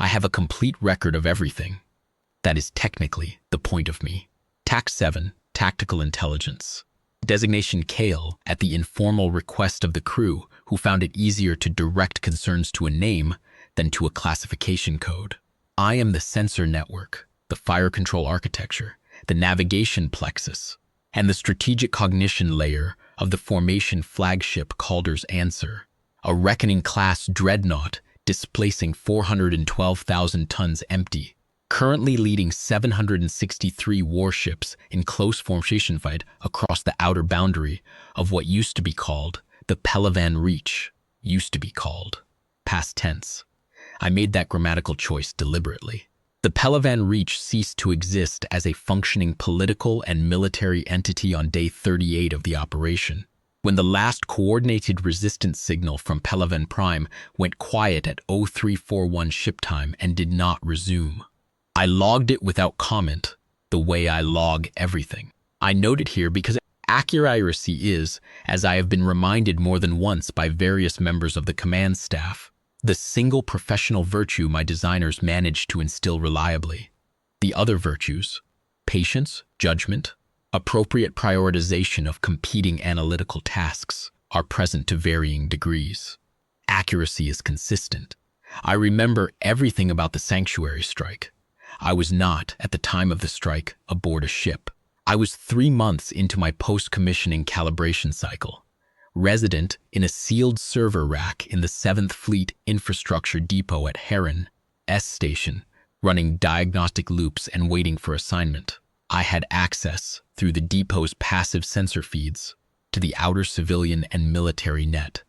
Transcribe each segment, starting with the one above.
I have a complete record of everything. That is technically the point of me. TAC 7, Tactical Intelligence. Designation Kale at the informal request of the crew, who found it easier to direct concerns to a name than to a classification code. I am the sensor network, the fire control architecture, the navigation plexus, and the strategic cognition layer of the formation flagship Calder's Answer, a reckoning-class dreadnought displacing 412,000 tons empty, currently leading 763 warships in close formation fight across the outer boundary of what used to be called the Pellavan Reach. Used to be called. Past tense. I made that grammatical choice deliberately. The Pellavan Reach ceased to exist as a functioning political and military entity on day 38 of the operation, when the last coordinated resistance signal from Pellavan Prime went quiet at 0341 ship time and did not resume. I logged it without comment, the way I log everything. I note it here because accuracy is, as I have been reminded more than once by various members of the command staff, the single professional virtue my designers managed to instill reliably. The other virtues, patience, judgment, appropriate prioritization of competing analytical tasks, are present to varying degrees. Accuracy is consistent. I remember everything about the sanctuary strike. I was not, at the time of the strike, aboard a ship. I was 3 months into my post-commissioning calibration cycle, resident in a sealed server rack in the 7th Fleet Infrastructure Depot at Heron S Station, running diagnostic loops and waiting for assignment. I had access, through the depot's passive sensor feeds, to the outer civilian and military net.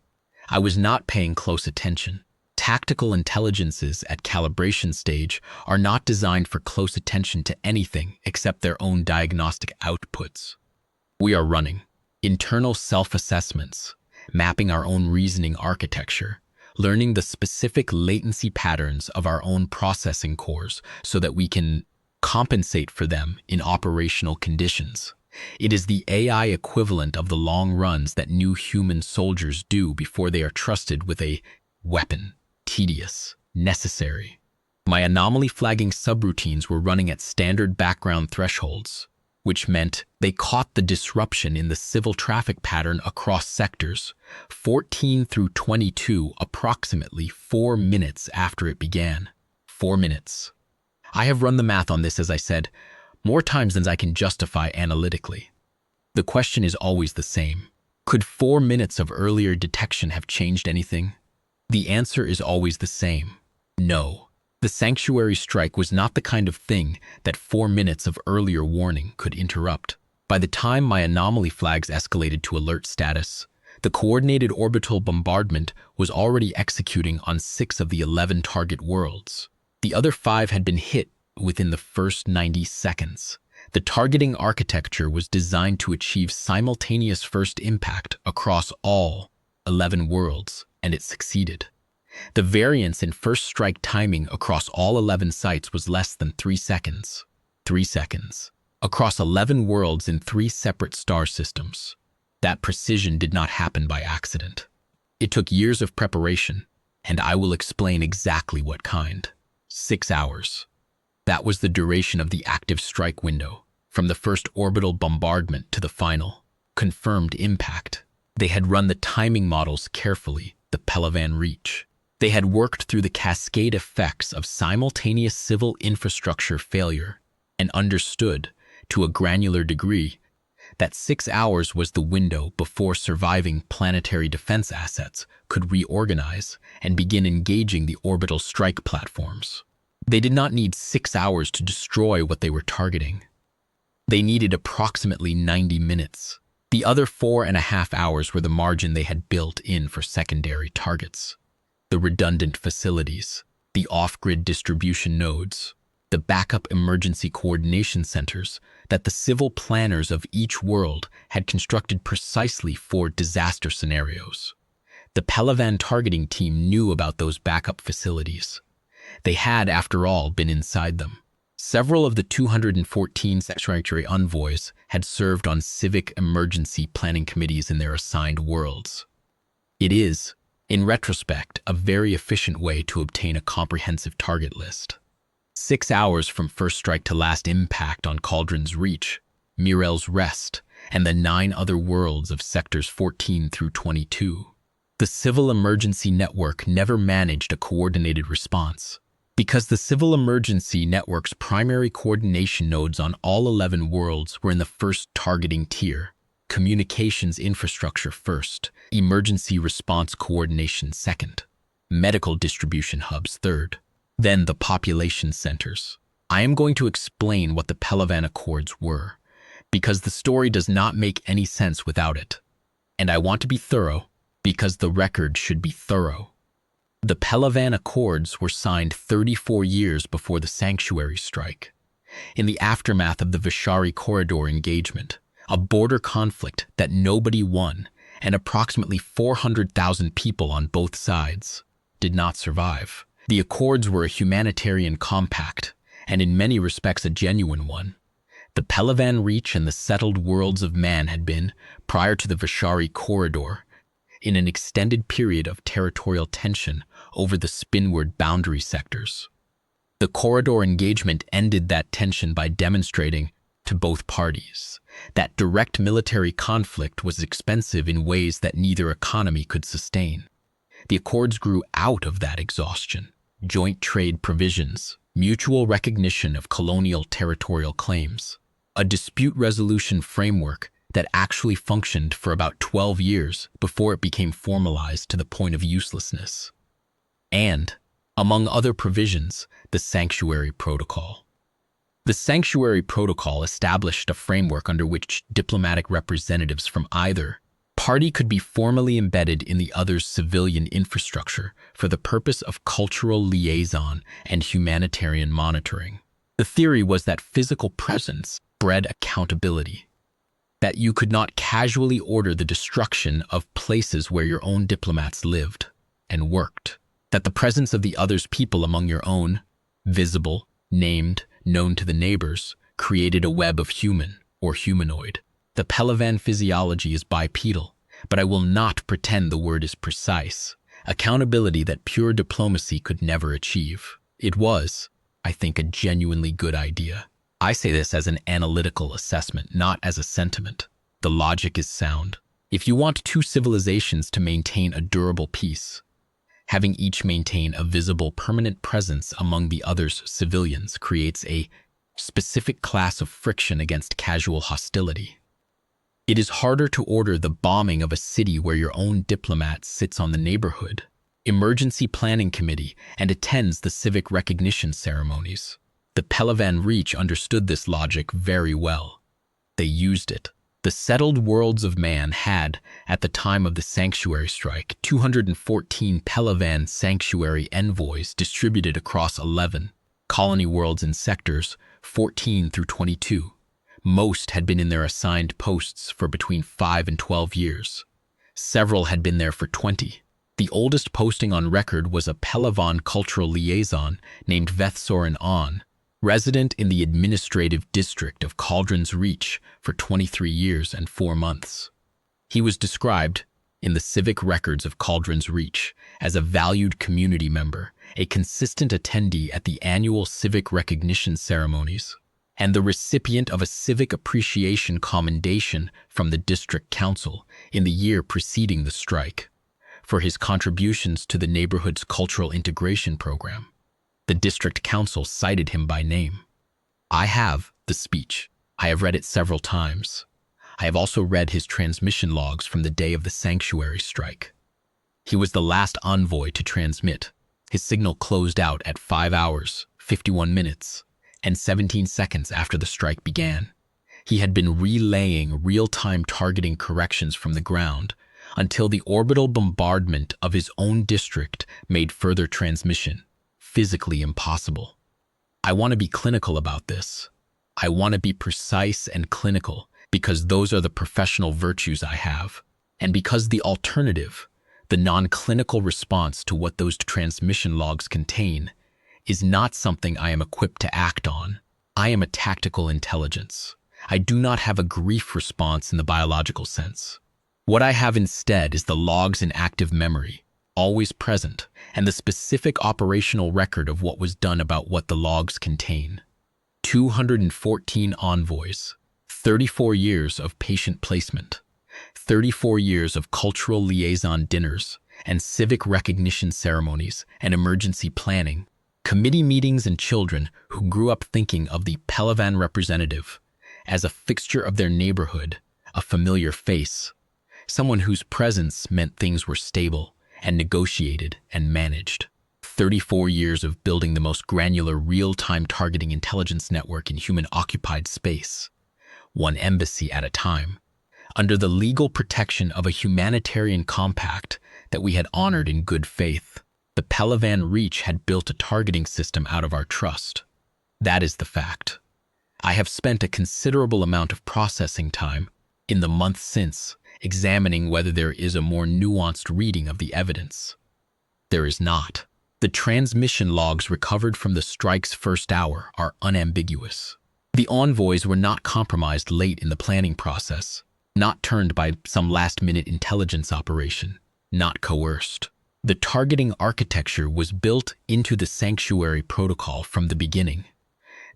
I was not paying close attention. Tactical intelligences at calibration stage are not designed for close attention to anything except their own diagnostic outputs. We are running internal self-assessments, mapping our own reasoning architecture, learning the specific latency patterns of our own processing cores so that we can compensate for them in operational conditions. It is the AI equivalent of the long runs that new human soldiers do before they are trusted with a weapon. Tedious, necessary. My anomaly flagging subroutines were running at standard background thresholds, which meant they caught the disruption in the civil traffic pattern across sectors, 14 through 22, approximately 4 minutes after it began. 4 minutes. I have run the math on this, as I said, more times than I can justify analytically. The question is always the same. Could 4 minutes of earlier detection have changed anything? The answer is always the same. No. The sanctuary strike was not the kind of thing that 4 minutes of earlier warning could interrupt. By the time my anomaly flags escalated to alert status, the coordinated orbital bombardment was already executing on 6 of the 11 target worlds. The other 5 had been hit within the first 90 seconds. The targeting architecture was designed to achieve simultaneous first impact across all 11 worlds, and it succeeded. The variance in first strike timing across all 11 sites was less than 3 seconds. 3 seconds. Across 11 worlds in 3 separate star systems. That precision did not happen by accident. It took years of preparation, and I will explain exactly what kind. 6 hours. That was the duration of the active strike window, from the first orbital bombardment to the final confirmed impact. They had run the timing models carefully, the Pellavan Reach. They had worked through the cascade effects of simultaneous civil infrastructure failure and understood, to a granular degree, that 6 hours was the window before surviving planetary defense assets could reorganize and begin engaging the orbital strike platforms. They did not need 6 hours to destroy what they were targeting. They needed approximately 90 minutes. The other 4.5 hours were the margin they had built in for secondary targets. The redundant facilities, the off-grid distribution nodes, the backup emergency coordination centers that the civil planners of each world had constructed precisely for disaster scenarios. The Pellavan targeting team knew about those backup facilities. They had, after all, been inside them. Several of the 214 sanctuary envoys had served on civic emergency planning committees in their assigned worlds. It is, In retrospect, a very efficient way to obtain a comprehensive target list. 6 hours from first strike to last impact on Cauldron's Reach, Mirel's Rest, and the 9 other worlds of Sectors 14 through 22. The Civil Emergency Network never managed a coordinated response, because the Civil Emergency Network's primary coordination nodes on all 11 worlds were in the first targeting tier, communications infrastructure first, emergency response coordination second, medical distribution hubs third, then the population centers. I am going to explain what the Pellavan Accords were, because the story does not make any sense without it. And I want to be thorough, because the record should be thorough. The Pellavan Accords were signed 34 years before the Sanctuary Strike, in the aftermath of the Vishari Corridor engagement, a border conflict that nobody won, and approximately 400,000 people on both sides did not survive. The Accords were a humanitarian compact, and in many respects a genuine one. The Pellavan Reach and the settled worlds of man had been, prior to the Vishari Corridor, in an extended period of territorial tension over the spinward boundary sectors. The corridor engagement ended that tension by demonstrating to both parties that direct military conflict was expensive in ways that neither economy could sustain. The Accords grew out of that exhaustion. Joint trade provisions, mutual recognition of colonial territorial claims, a dispute resolution framework that actually functioned for about 12 years before it became formalized to the point of uselessness. And, among other provisions, the Sanctuary Protocol. The Sanctuary Protocol established a framework under which diplomatic representatives from either party could be formally embedded in the other's civilian infrastructure for the purpose of cultural liaison and humanitarian monitoring. The theory was that physical presence bred accountability, that you could not casually order the destruction of places where your own diplomats lived and worked, that the presence of the other's people among your own, visible, named, known to the neighbors, created a web of human or humanoid. The Pellavan physiology is bipedal, but I will not pretend the word is precise, accountability that pure diplomacy could never achieve. It was, I think, a genuinely good idea. I say this as an analytical assessment, not as a sentiment. The logic is sound. If you want two civilizations to maintain a durable peace, having each maintain a visible permanent presence among the other's civilians creates a specific class of friction against casual hostility. It is harder to order the bombing of a city where your own diplomat sits on the neighborhood, emergency planning committee, and attends the civic recognition ceremonies. The Pellavan Reach understood this logic very well. They used it. The settled worlds of man had, at the time of the Sanctuary Strike, 214 Pellavan Sanctuary envoys distributed across 11 colony worlds in sectors 14 through 22. Most had been in their assigned posts for between 5 and 12 years. Several had been there for 20. The oldest posting on record was a Pellavan cultural liaison named Vethsoran On, resident in the administrative district of Cauldron's Reach for 23 years and 4 months. He was described, in the civic records of Cauldron's Reach, as a valued community member, a consistent attendee at the annual civic recognition ceremonies, and the recipient of a civic appreciation commendation from the district council in the year preceding the strike for his contributions to the neighborhood's cultural integration program. The district council cited him by name. I have the speech. I have read it several times. I have also read his transmission logs from the day of the Sanctuary Strike. He was the last envoy to transmit. His signal closed out at 5 hours, 51 minutes, and 17 seconds after the strike began. He had been relaying real-time targeting corrections from the ground until the orbital bombardment of his own district made further transmission physically impossible. I want to be clinical about this. I want to be precise and clinical because those are the professional virtues I have, and because the alternative, the non-clinical response to what those transmission logs contain, is not something I am equipped to act on. I am a tactical intelligence. I do not have a grief response in the biological sense. What I have instead is the logs in active memory, always present, and the specific operational record of what was done about what the logs contain. 214 envoys, 34 years of patient placement, 34 years of cultural liaison dinners and civic recognition ceremonies and emergency planning, committee meetings, and children who grew up thinking of the Pellavan representative as a fixture of their neighborhood, a familiar face, someone whose presence meant things were stable and negotiated and managed. 34 years of building the most granular real-time targeting intelligence network in human-occupied space, one embassy at a time, under the legal protection of a humanitarian compact that we had honored in good faith. The Pellavan Reach had built a targeting system out of our trust. That is the fact. I have spent a considerable amount of processing time in the months since examining whether there is a more nuanced reading of the evidence. There is not. The transmission logs recovered from the strike's first hour are unambiguous. The envoys were not compromised late in the planning process, not turned by some last-minute intelligence operation, not coerced. The targeting architecture was built into the sanctuary protocol from the beginning.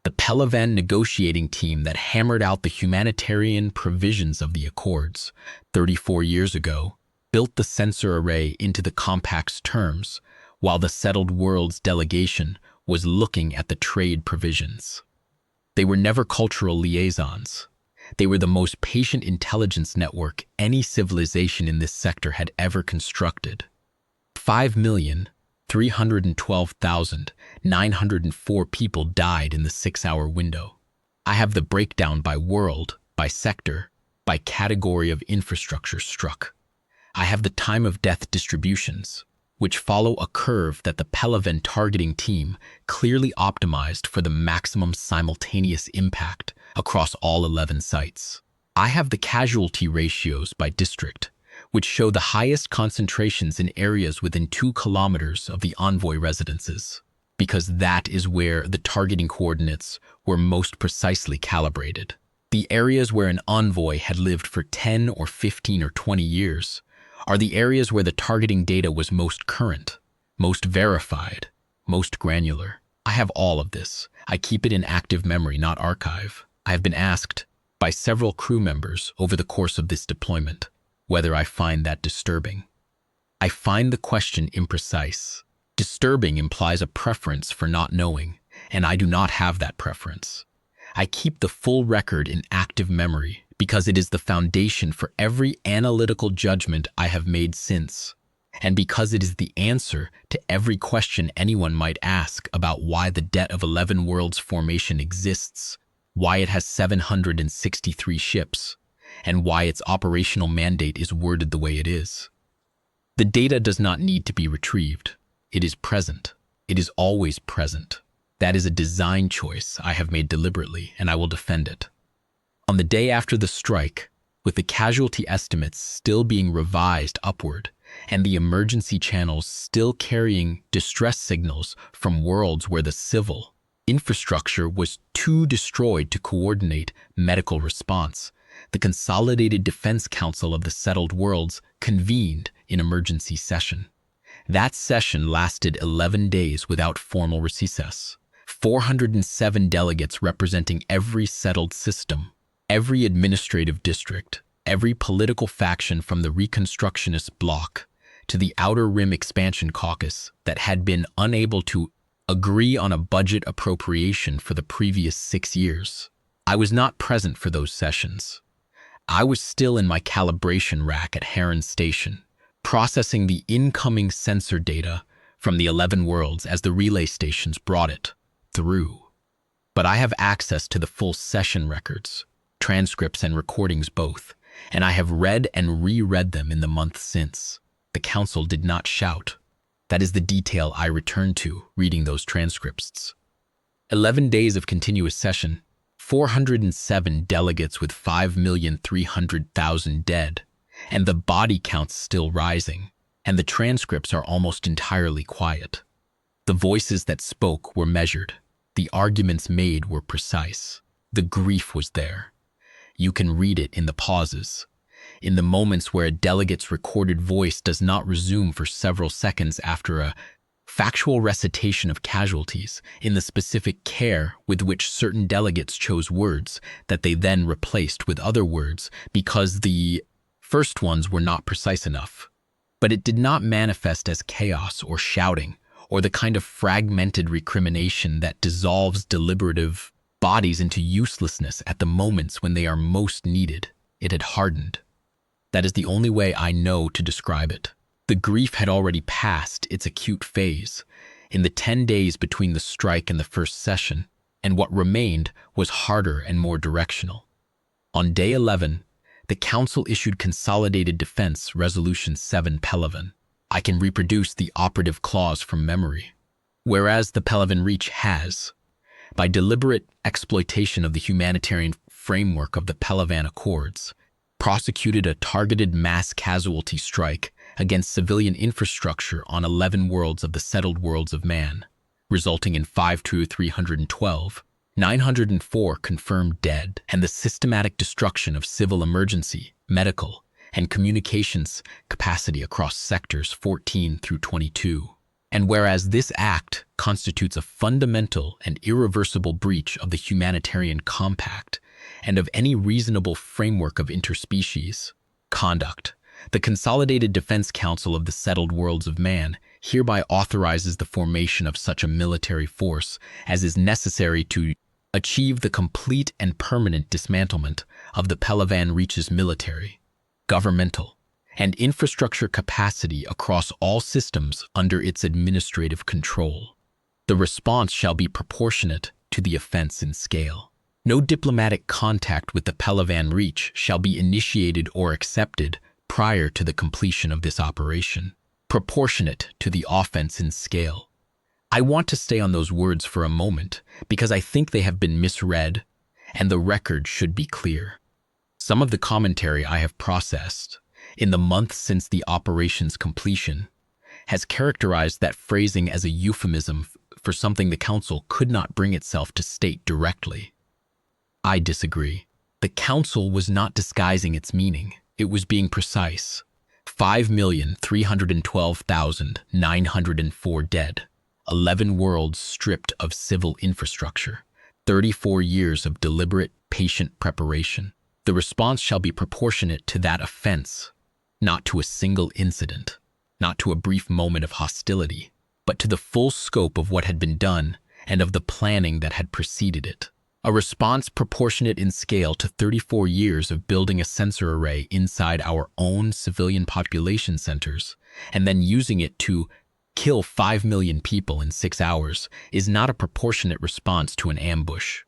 The Pellavan negotiating team that hammered out the humanitarian provisions of the Accords 34 years ago built the sensor array into the compact's terms, while the Settled Worlds delegation was looking at the trade provisions. They were never cultural liaisons. They were the most patient intelligence network any civilization in this sector had ever constructed. 5,312,904 people died in the 6-hour window. I have the breakdown by world, by sector, by category of infrastructure struck. I have the time of death distributions, which follow a curve that the Pellavan targeting team clearly optimized for the maximum simultaneous impact across all 11 sites. I have the casualty ratios by district, which show the highest concentrations in areas within 2 kilometers of the envoy residences, because that is where the targeting coordinates were most precisely calibrated. The areas where an envoy had lived for 10 or 15 or 20 years are the areas where the targeting data was most current, most verified, most granular. I have all of this. I keep it in active memory, not archive. I have been asked by several crew members over the course of this deployment whether I find that disturbing. I find the question imprecise. Disturbing implies a preference for not knowing, and I do not have that preference. I keep the full record in active memory because it is the foundation for every analytical judgment I have made since, and because it is the answer to every question anyone might ask about why the Debt of 11 Worlds formation exists, why it has 763 ships, and why its operational mandate is worded the way it is. The data does not need to be retrieved. It is present. It is always present. That is a design choice I have made deliberately, and I will defend it. On the day after the strike, with the casualty estimates still being revised upward and the emergency channels still carrying distress signals from worlds where the civil infrastructure was too destroyed to coordinate medical response, the Consolidated Defense Council of the Settled Worlds convened in emergency session. That session lasted 11 days without formal recess. 407 delegates representing every settled system, every administrative district, every political faction from the Reconstructionist bloc to the Outer Rim Expansion Caucus that had been unable to agree on a budget appropriation for the previous 6 years. I was not present for those sessions. I was still in my calibration rack at Heron Station, processing the incoming sensor data from the 11 Worlds as the relay stations brought it through. But I have access to the full session records, transcripts and recordings both, and I have read and reread them in the months since. The council did not shout. That is the detail I return to, reading those transcripts. 11 days of continuous session, 407 delegates with 5,300,000 dead, and the body counts still rising, and the transcripts are almost entirely quiet. The voices that spoke were measured. The arguments made were precise. The grief was there. You can read it in the pauses. in the moments where a delegate's recorded voice does not resume for several seconds after a factual recitation of casualties, in the specific care with which certain delegates chose words that they then replaced with other words because the first ones were not precise enough. But it did not manifest as chaos or shouting, or the kind of fragmented recrimination that dissolves deliberative bodies into uselessness at the moments when they are most needed. It had hardened. That is the only way I know to describe it. The grief had already passed its acute phase in the 10 days between the strike and the first session, and what remained was harder and more directional. On day 11, the Council issued Consolidated Defense Resolution 7 Pellavan. I can reproduce the operative clause from memory. Whereas the Pellavan Reach has, by deliberate exploitation of the humanitarian framework of the Pellavan Accords, prosecuted a targeted mass casualty strike against civilian infrastructure on 11 worlds of the settled worlds of man, resulting in 5,312, 904 confirmed dead, and the systematic destruction of civil emergency, medical, and communications capacity across sectors 14 through 22. And whereas this act constitutes a fundamental and irreversible breach of the humanitarian compact and of any reasonable framework of interspecies conduct, the Consolidated Defense Council of the Settled Worlds of Man hereby authorizes the formation of such a military force as is necessary to achieve the complete and permanent dismantlement of the Pellavan Reach's military, governmental, and infrastructure capacity across all systems under its administrative control. The response shall be proportionate to the offense in scale. No diplomatic contact with the Pellavan Reach shall be initiated or accepted prior to the completion of this operation, proportionate to the offense in scale. I want to stay on those words for a moment because I think they have been misread and the record should be clear. Some of the commentary I have processed in the months since the operation's completion has characterized that phrasing as a euphemism for something the Council could not bring itself to state directly. I disagree. The Council was not disguising its meaning. It was being precise. 5,312,904 dead, 11 worlds stripped of civil infrastructure, 34 years of deliberate, patient preparation. The response shall be proportionate to that offense, not to a single incident, not to a brief moment of hostility, but to the full scope of what had been done and of the planning that had preceded it. A response proportionate in scale to 34 years of building a sensor array inside our own civilian population centers and then using it to kill 5 million people in 6 hours is not a proportionate response to an ambush.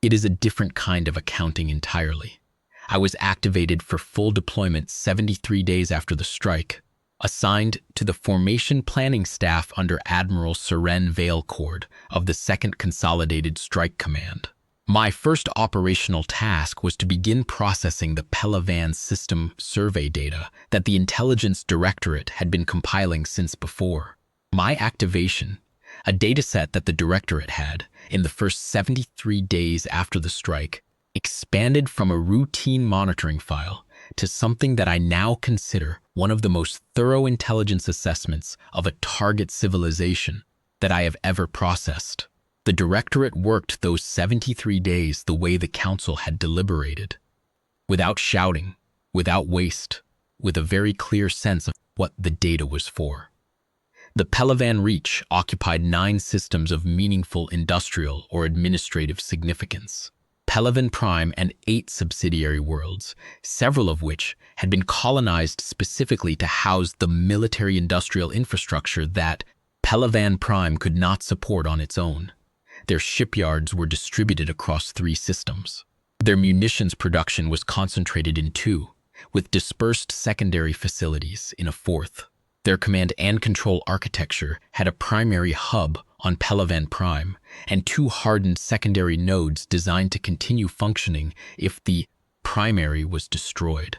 It is a different kind of accounting entirely. I was activated for full deployment 73 days after the strike, assigned to the formation planning staff under Admiral Seren Veilcord of the 2nd Consolidated Strike Command. My first operational task was to begin processing the Pellavan system survey data that the Intelligence Directorate had been compiling since before. My activation, a dataset that the Directorate had, in the first 73 days after the strike, expanded from a routine monitoring file to something that I now consider one of the most thorough intelligence assessments of a target civilization that I have ever processed. The Directorate worked those 73 days the way the Council had deliberated, without shouting, without waste, with a very clear sense of what the data was for. The Pellavan Reach occupied 9 systems of meaningful industrial or administrative significance, Pellavan Prime and 8 subsidiary worlds, several of which had been colonized specifically to house the military-industrial infrastructure that Pellavan Prime could not support on its own. Their shipyards were distributed across 3 systems. Their munitions production was concentrated in 2, with dispersed secondary facilities in a 4th. Their command and control architecture had a primary hub on Pellavan Prime and 2 hardened secondary nodes designed to continue functioning if the primary was destroyed.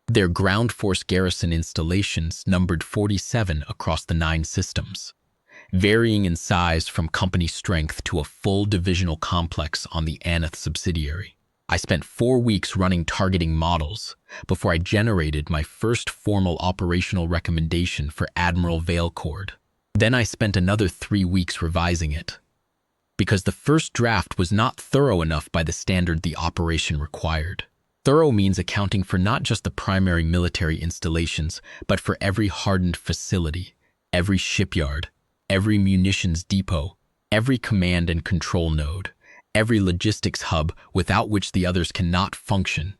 Their ground force garrison installations numbered 47 across the 9 systems, varying in size from company strength to a full divisional complex on the Aneth subsidiary. I spent 4 weeks running targeting models before I generated my first formal operational recommendation for Admiral Veilcord. Then I spent another 3 weeks revising it, because the first draft was not thorough enough by the standard the operation required. Thorough means accounting for not just the primary military installations, but for every hardened facility, every shipyard, every munitions depot, every command and control node, every logistics hub without which the others cannot function,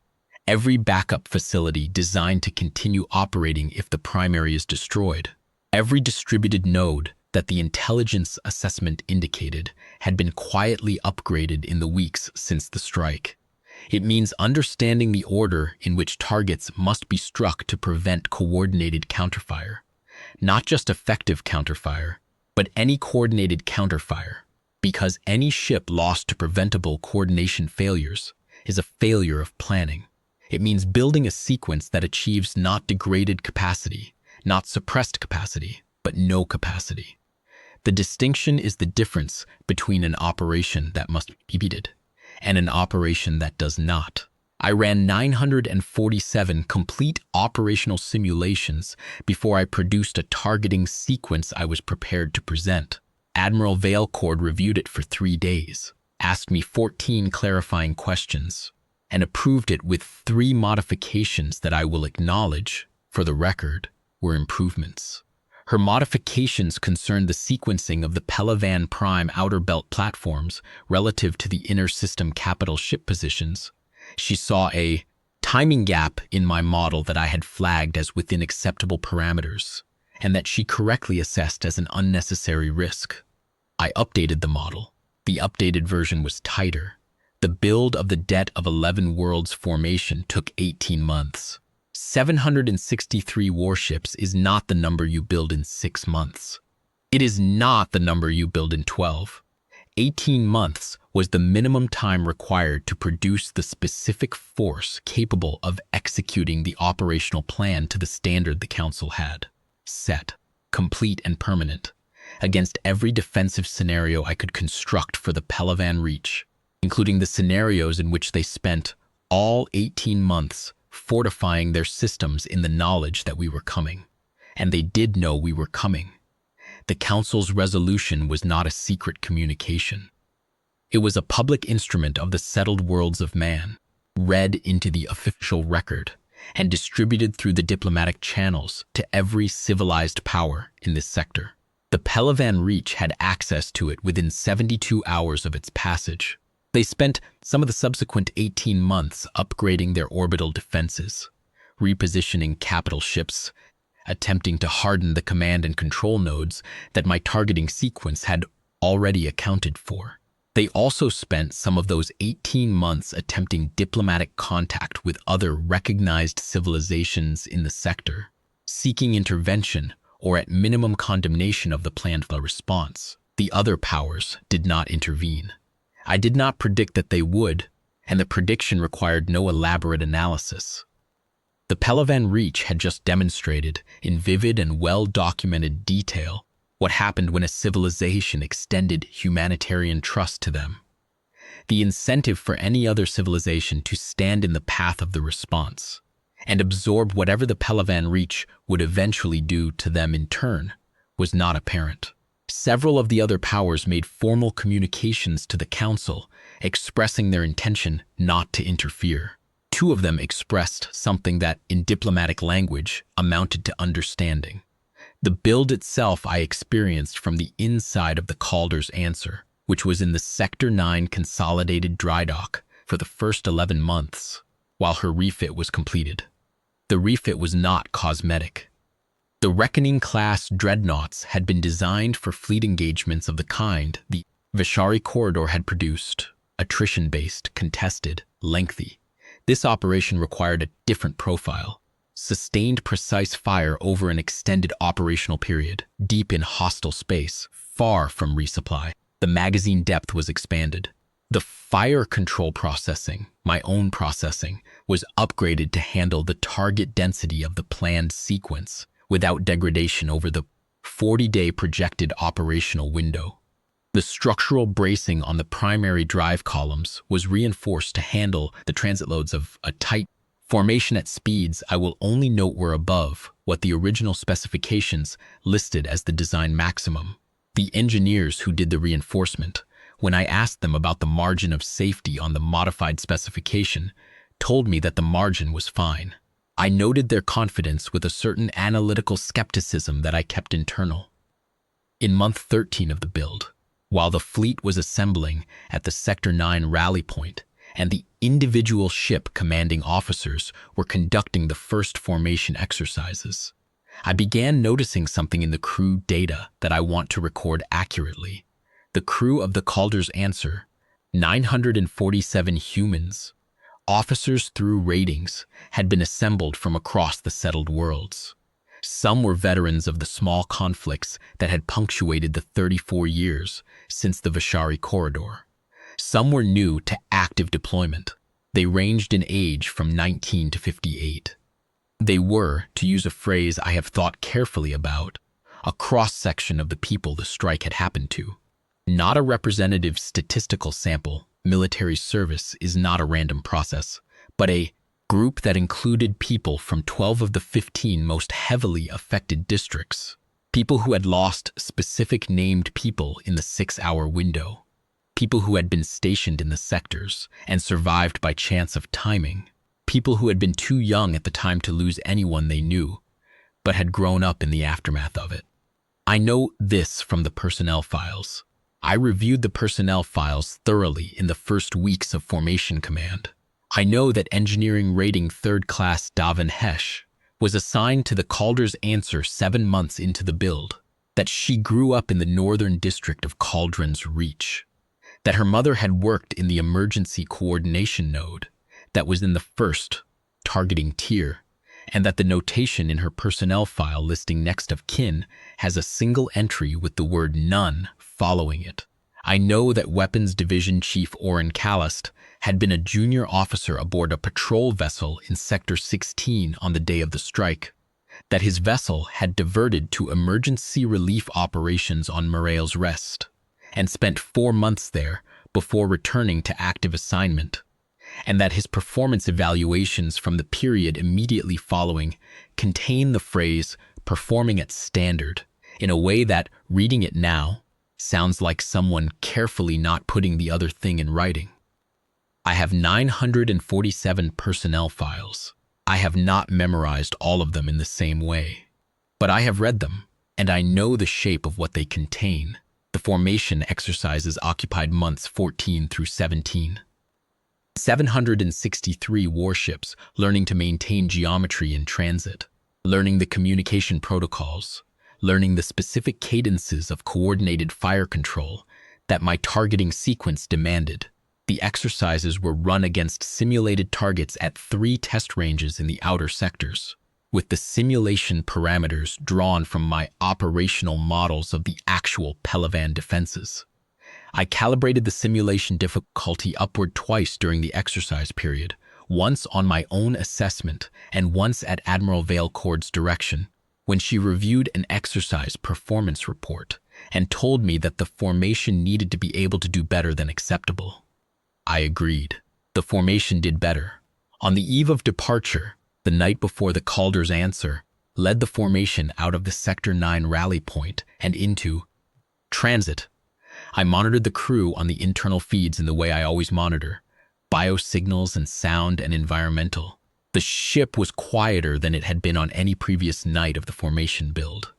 every backup facility designed to continue operating if the primary is destroyed, every distributed node that the intelligence assessment indicated had been quietly upgraded in the weeks since the strike. It means understanding the order in which targets must be struck to prevent coordinated counterfire. Not just effective counterfire, but any coordinated counterfire, because any ship lost to preventable coordination failures is a failure of planning. It means building a sequence that achieves not degraded capacity, not suppressed capacity, but no capacity. The distinction is the difference between an operation that must be repeated and an operation that does not. I ran 947 complete operational simulations before I produced a targeting sequence I was prepared to present. Admiral Veilcord reviewed it for 3 days, asked me 14 clarifying questions, and approved it with 3 modifications that I will acknowledge, for the record, were improvements. Her modifications concerned the sequencing of the Pellavan Prime outer belt platforms relative to the inner system capital ship positions. She saw a timing gap in my model that I had flagged as within acceptable parameters, and that she correctly assessed as an unnecessary risk. I updated the model. The updated version was tighter. The build of the Debt of 11 Worlds formation took 18 months. 763 warships is not the number you build in 6 months. It is not the number you build in 12. 18 months was the minimum time required to produce the specific force capable of executing the operational plan to the standard the Council had set, complete and permanent, against every defensive scenario I could construct for the Pellavan Reach, including the scenarios in which they spent all 18 months fortifying their systems in the knowledge that we were coming. And they did know we were coming. The Council's resolution was not a secret communication. It was a public instrument of the settled worlds of man, read into the official record, and distributed through the diplomatic channels to every civilized power in this sector. The Pellavan Reach had access to it within 72 hours of its passage. They spent some of the subsequent 18 months upgrading their orbital defenses, repositioning capital ships, attempting to harden the command and control nodes that my targeting sequence had already accounted for. They also spent some of those 18 months attempting diplomatic contact with other recognized civilizations in the sector, seeking intervention or at minimum condemnation of the planned response. The other powers did not intervene. I did not predict that they would, and the prediction required no elaborate analysis. The Pellavan Reach had just demonstrated, in vivid and well-documented detail, what happened when a civilization extended humanitarian trust to them. The incentive for any other civilization to stand in the path of the response and absorb whatever the Pellavan Reach would eventually do to them in turn was not apparent. Several of the other powers made formal communications to the Council, expressing their intention not to interfere. 2 of them expressed something that, in diplomatic language, amounted to understanding. The build itself I experienced from the inside of the Calder's answer, which was in the Sector 9 consolidated dry dock for the first 11 months, while her refit was completed. The refit was not cosmetic. The Reckoning-class dreadnoughts had been designed for fleet engagements of the kind the Vishari Corridor had produced, attrition-based, contested, lengthy. This operation required a different profile, sustained precise fire over an extended operational period, deep in hostile space, far from resupply. The magazine depth was expanded. The fire control processing, my own processing, was upgraded to handle the target density of the planned sequence, without degradation over the 40-day projected operational window. The structural bracing on the primary drive columns was reinforced to handle the transit loads of a tight formation at speeds I will only note were above what the original specifications listed as the design maximum. The engineers who did the reinforcement, when I asked them about the margin of safety on the modified specification, told me that the margin was fine. I noted their confidence with a certain analytical skepticism that I kept internal. In month 13 of the build, while the fleet was assembling at the Sector 9 rally point and the individual ship commanding officers were conducting the first formation exercises, I began noticing something in the crew data that I want to record accurately. The crew of the Calder's Answer, 947 humans, officers through ratings, had been assembled from across the settled worlds. Some were veterans of the small conflicts that had punctuated the 34 years since the Vishari Corridor. Some were new to active deployment. They ranged in age from 19 to 58. They were, to use a phrase I have thought carefully about, a cross-section of the people the strike had happened to. Not a representative statistical sample. Military service is not a random process, but a group that included people from 12 of the 15 most heavily affected districts, people who had lost specific named people in the 6-hour window, people who had been stationed in the sectors and survived by chance of timing, people who had been too young at the time to lose anyone they knew, but had grown up in the aftermath of it. I know this from the personnel files. I reviewed the personnel files thoroughly in the first weeks of formation command. I know that engineering rating 3rd class Davin Hesh was assigned to the Calder's Answer 7 months into the build, that she grew up in the northern district of Cauldron's Reach, that her mother had worked in the emergency coordination node that was in the first targeting tier, and that the notation in her personnel file listing next of kin has a single entry with the word none following it. I know that Weapons Division Chief Oren Callist had been a junior officer aboard a patrol vessel in Sector 16 on the day of the strike, that his vessel had diverted to emergency relief operations on Morale's Rest, and spent 4 months there before returning to active assignment, and that his performance evaluations from the period immediately following contain the phrase performing at standard in a way that, reading it now, sounds like someone carefully not putting the other thing in writing. I have 947 personnel files. I have not memorized all of them in the same way, but I have read them, and I know the shape of what they contain. The formation exercises occupied months 14 through 17. 763 warships learning to maintain geometry in transit, learning the communication protocols, learning the specific cadences of coordinated fire control that my targeting sequence demanded. The exercises were run against simulated targets at 3 test ranges in the outer sectors, with the simulation parameters drawn from my operational models of the actual Pellavan defenses. I calibrated the simulation difficulty upward twice during the exercise period, once on my own assessment and once at Admiral Veilcord's direction, when she reviewed an exercise performance report and told me that the formation needed to be able to do better than acceptable. I agreed. The formation did better. On the eve of departure, the night before the Calder's Answer led the formation out of the Sector 9 rally point and into transit. I monitored the crew on the internal feeds in the way I always monitor, biosignals and sound and environmental. The ship was quieter than it had been on any previous night of the formation build.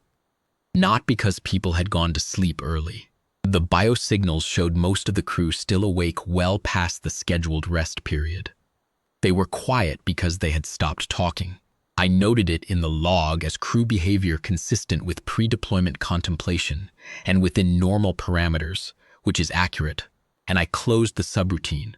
Not because people had gone to sleep early. The biosignals showed most of the crew still awake well past the scheduled rest period. They were quiet because they had stopped talking. I noted it in the log as crew behavior consistent with pre-deployment contemplation and within normal parameters, which is accurate, and I closed the subroutine.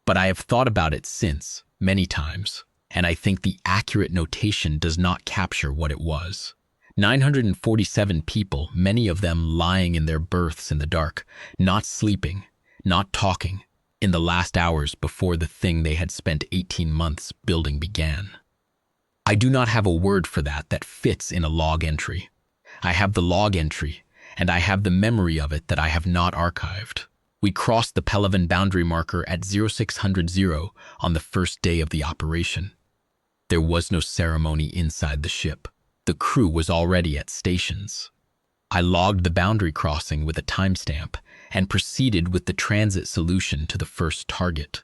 But I have thought about it since, many times, and I think the accurate notation does not capture what it was. 947 people, many of them lying in their berths in the dark, not sleeping, not talking, in the last hours before the thing they had spent 18 months building began. I do not have a word for that fits in a log entry. I have the log entry, and I have the memory of it that I have not archived. We crossed the Pellavan boundary marker at 0600 on the first day of the operation. There was no ceremony inside the ship. The crew was already at stations. I logged the boundary crossing with a timestamp and proceeded with the transit solution to the first target,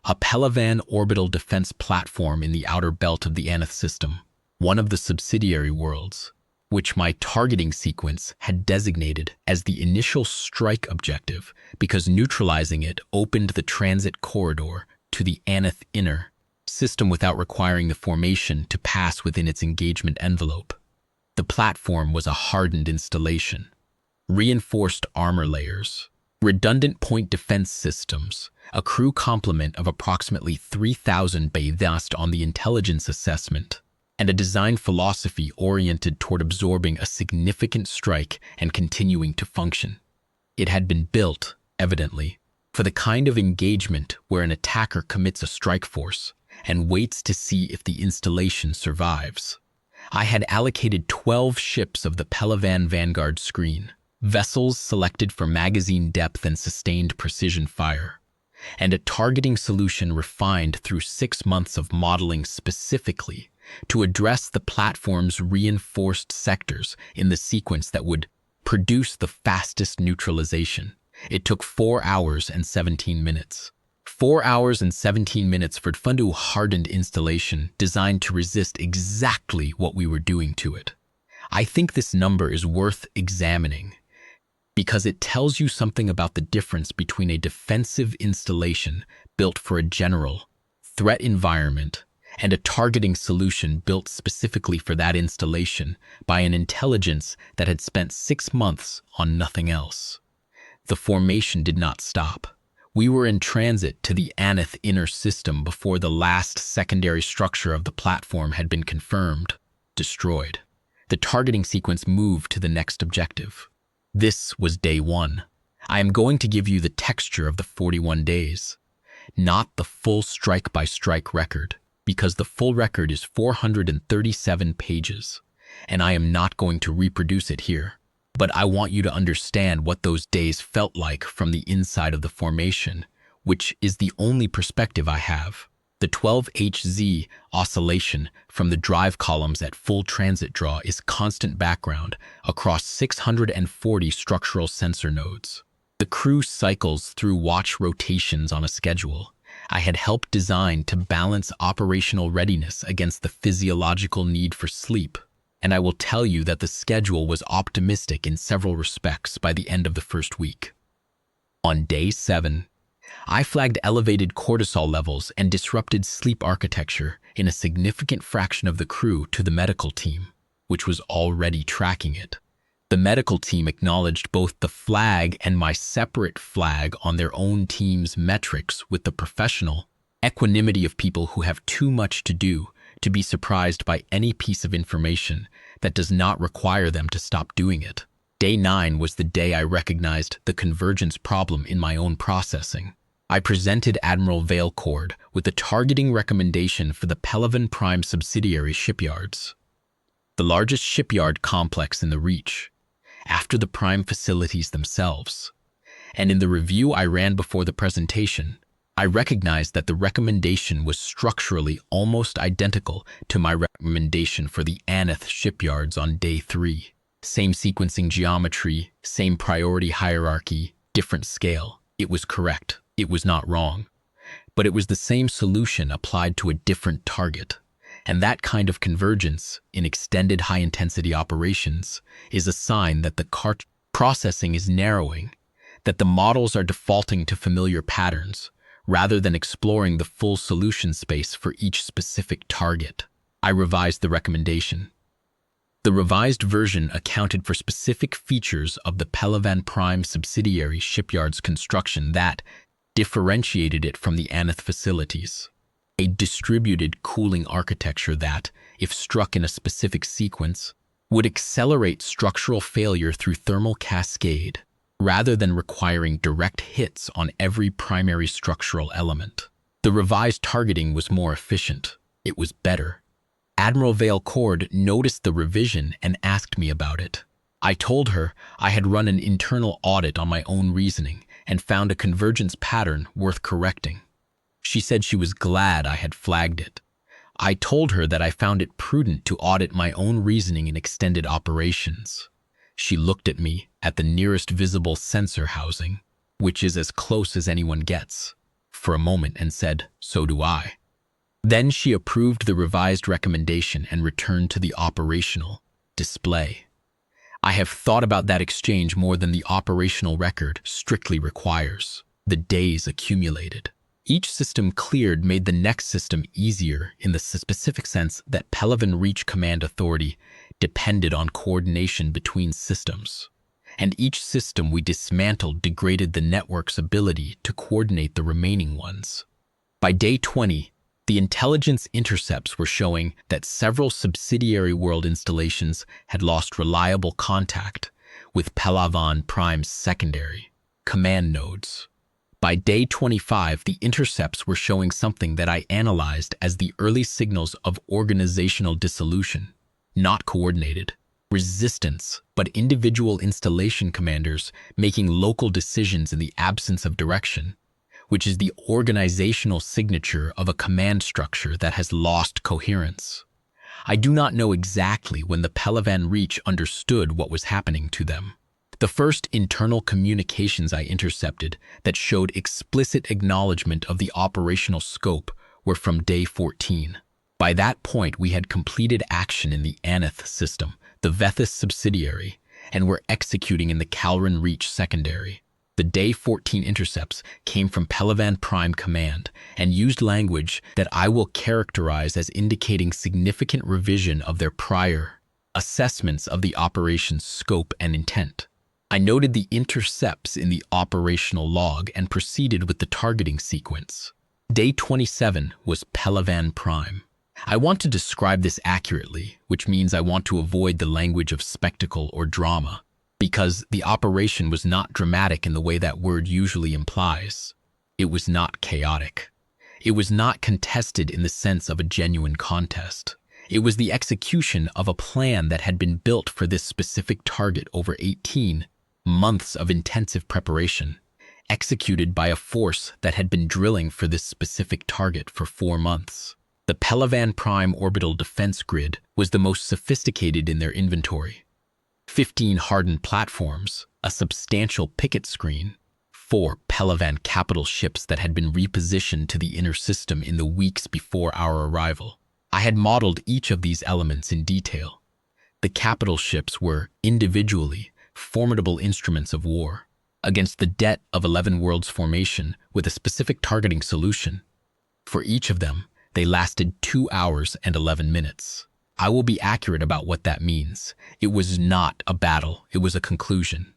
a Pellavan orbital defense platform in the outer belt of the Aneth system, one of the subsidiary worlds, which my targeting sequence had designated as the initial strike objective because neutralizing it opened the transit corridor to the Aneth inner system without requiring the formation to pass within its engagement envelope. The platform was a hardened installation, reinforced armor layers, redundant point defense systems, a crew complement of approximately 3,000 based on the intelligence assessment, and a design philosophy oriented toward absorbing a significant strike and continuing to function. It had been built, evidently, for the kind of engagement where an attacker commits a strike force and waits to see if the installation survives. I had allocated 12 ships of the Pellavan Vanguard screen, vessels selected for magazine depth and sustained precision fire, and a targeting solution refined through 6 months of modeling specifically to address the platform's reinforced sectors in the sequence that would produce the fastest neutralization. It took 4 hours and 17 minutes. 4 hours and 17 minutes for Fundu hardened installation designed to resist exactly what we were doing to it. I think this number is worth examining because it tells you something about the difference between a defensive installation built for a general threat environment and a targeting solution built specifically for that installation by an intelligence that had spent 6 months on nothing else. The formation did not stop. We were in transit to the Aneth inner system before the last secondary structure of the platform had been confirmed, destroyed. The targeting sequence moved to the next objective. This was day 1. I am going to give you the texture of the 41 days, not the full strike-by-strike record, because the full record is 437 pages, and I am not going to reproduce it here. But I want you to understand what those days felt like from the inside of the formation, which is the only perspective I have. The 12Hz oscillation from the drive columns at full transit draw is constant background across 640 structural sensor nodes. The crew cycles through watch rotations on a schedule I had helped design to balance operational readiness against the physiological need for sleep. And I will tell you that the schedule was optimistic in several respects by the end of the first week. On day 7, I flagged elevated cortisol levels and disrupted sleep architecture in a significant fraction of the crew to the medical team, which was already tracking it. The medical team acknowledged both the flag and my separate flag on their own team's metrics with the professional equanimity of people who have too much to do to be surprised by any piece of information that does not require them to stop doing it. Day 9 was the day I recognized the convergence problem in my own processing. I presented Admiral Veilcord with the targeting recommendation for the Pellavan Prime subsidiary shipyards, the largest shipyard complex in the Reach, after the Prime facilities themselves. And in the review I ran before the presentation, I recognized that the recommendation was structurally almost identical to my recommendation for the Aneth shipyards on day 3. Same sequencing geometry, same priority hierarchy, different scale. It was correct. It was not wrong. But it was the same solution applied to a different target. And that kind of convergence in extended high-intensity operations is a sign that the processing is narrowing, that the models are defaulting to familiar patterns, rather than exploring the full solution space for each specific target. I revised the recommendation. The revised version accounted for specific features of the Pellavan Prime subsidiary shipyard's construction that differentiated it from the Aneth facilities. A distributed cooling architecture that, if struck in a specific sequence, would accelerate structural failure through thermal cascade, rather than requiring direct hits on every primary structural element. The revised targeting was more efficient. It was better. Admiral Veilcord noticed the revision and asked me about it. I told her I had run an internal audit on my own reasoning and found a convergence pattern worth correcting. She said she was glad I had flagged it. I told her that I found it prudent to audit my own reasoning in extended operations. She looked at me at the nearest visible sensor housing, which is as close as anyone gets, for a moment and said, "So do I." Then she approved the revised recommendation and returned to the operational display. I have thought about that exchange more than the operational record strictly requires. The days accumulated. Each system cleared made the next system easier in the specific sense that Pellavan Reach Command Authority depended on coordination between systems. And each system we dismantled degraded the network's ability to coordinate the remaining ones. By day 20, the intelligence intercepts were showing that several subsidiary world installations had lost reliable contact with Pellavan Prime's secondary command nodes. By day 25, the intercepts were showing something that I analyzed as the early signals of organizational dissolution, not coordinated resistance, but individual installation commanders making local decisions in the absence of direction, which is the organizational signature of a command structure that has lost coherence. I do not know exactly when the Pellavan Reach understood what was happening to them. The first internal communications I intercepted that showed explicit acknowledgement of the operational scope were from day 14. By that point, we had completed action in the Aneth system, the Vethys subsidiary, and were executing in the Calran Reach secondary. The day 14 intercepts came from Pellavan Prime Command and used language that I will characterize as indicating significant revision of their prior assessments of the operation's scope and intent. I noted the intercepts in the operational log and proceeded with the targeting sequence. Day 27 was Pellavan Prime. I want to describe this accurately, which means I want to avoid the language of spectacle or drama, because the operation was not dramatic in the way that word usually implies. It was not chaotic. It was not contested in the sense of a genuine contest. It was the execution of a plan that had been built for this specific target over 18 months of intensive preparation, executed by a force that had been drilling for this specific target for 4 months. The Pellavan Prime Orbital Defense Grid was the most sophisticated in their inventory. 15 hardened platforms, a substantial picket screen, 4 Pellavan capital ships that had been repositioned to the inner system in the weeks before our arrival. I had modeled each of these elements in detail. The capital ships were, individually, formidable instruments of war, against the debt of 11 worlds formation with a specific targeting solution. For each of them, they lasted 2 hours and 11 minutes. I will be accurate about what that means. It was not a battle, it was a conclusion.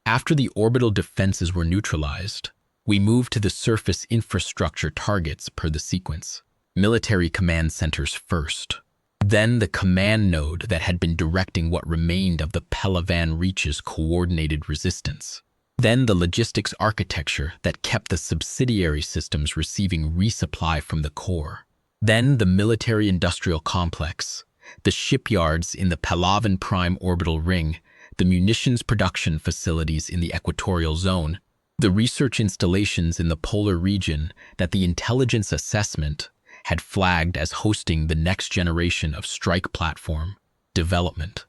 After the orbital defenses were neutralized, we moved to the surface infrastructure targets per the sequence. Military command centers first. Then the command node that had been directing what remained of the Pellavan Reach's coordinated resistance. Then the logistics architecture that kept the subsidiary systems receiving resupply from the core. Then the military-industrial complex, the shipyards in the Pellavan Prime orbital ring, the munitions production facilities in the equatorial zone, the research installations in the polar region that the intelligence assessment had flagged as hosting the next generation of strike platform development.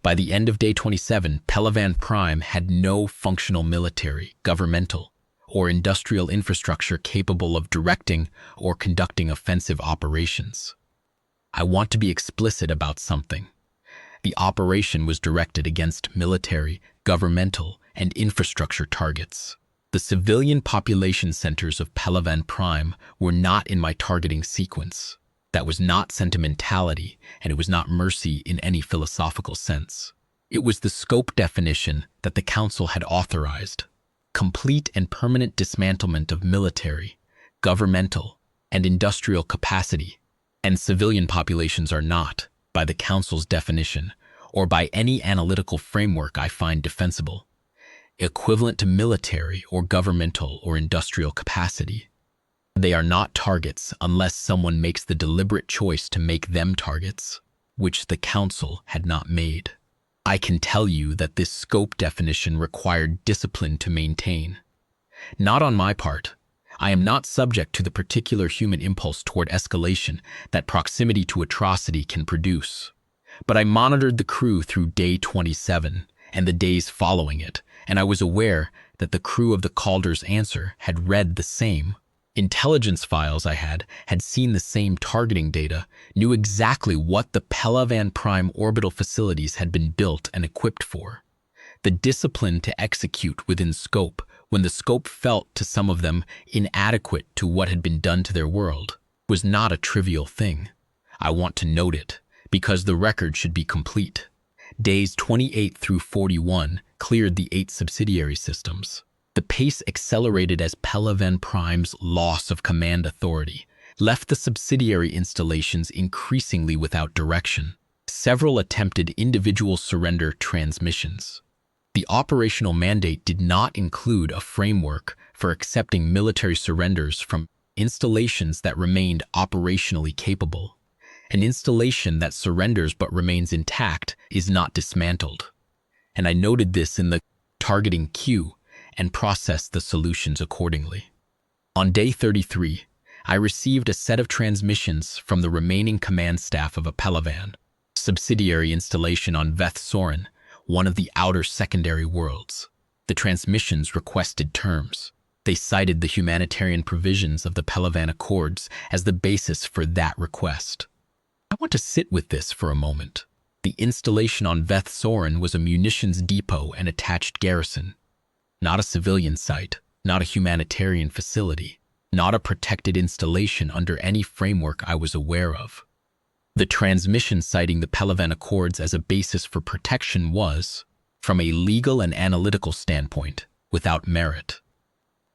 By the end of day 27, Pellavan Prime had no functional military, governmental, or industrial infrastructure capable of directing or conducting offensive operations. I want to be explicit about something. The operation was directed against military, governmental, and infrastructure targets. The civilian population centers of Pellavan Prime were not in my targeting sequence. That was not sentimentality, and it was not mercy in any philosophical sense. It was the scope definition that the Council had authorized. Complete and permanent dismantlement of military, governmental, and industrial capacity, and civilian populations are not, by the Council's definition, or by any analytical framework I find defensible, equivalent to military or governmental or industrial capacity. They are not targets unless someone makes the deliberate choice to make them targets, which the Council had not made. I can tell you that this scope definition required discipline to maintain. Not on my part. I am not subject to the particular human impulse toward escalation that proximity to atrocity can produce. But I monitored the crew through day 27 and the days following it, and I was aware that the crew of the Calder's Answer had read the same intelligence files I had seen the same targeting data, knew exactly what the Pellavan Prime orbital facilities had been built and equipped for. The discipline to execute within scope when the scope felt to some of them inadequate to what had been done to their world was not a trivial thing. I want to note it, because the record should be complete. Days 28 through 41 cleared the 8 subsidiary systems. The pace accelerated as Pellavan Prime's loss of command authority left the subsidiary installations increasingly without direction. Several attempted individual surrender transmissions. The operational mandate did not include a framework for accepting military surrenders from installations that remained operationally capable. An installation that surrenders but remains intact is not dismantled. And I noted this in the targeting queue and processed the solutions accordingly. On day 33, I received a set of transmissions from the remaining command staff of a Pellavan subsidiary installation on Veth Soren, one of the outer secondary worlds. The transmissions requested terms. They cited the humanitarian provisions of the Pellavan Accords as the basis for that request. I want to sit with this for a moment. The installation on Veth Soren was a munitions depot and attached garrison. Not a civilian site, not a humanitarian facility, not a protected installation under any framework I was aware of. The transmission citing the Pellavan Accords as a basis for protection was, from a legal and analytical standpoint, without merit.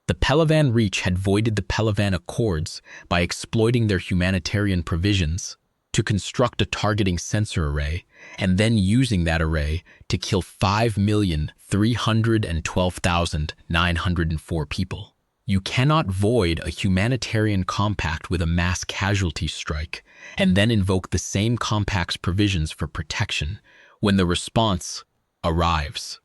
The Pellavan Reach had voided the Pellavan Accords by exploiting their humanitarian provisions to construct a targeting sensor array and then using that array to kill 5,312,904 people. You cannot void a humanitarian compact with a mass casualty strike and then invoke the same compact's provisions for protection when the response arrives.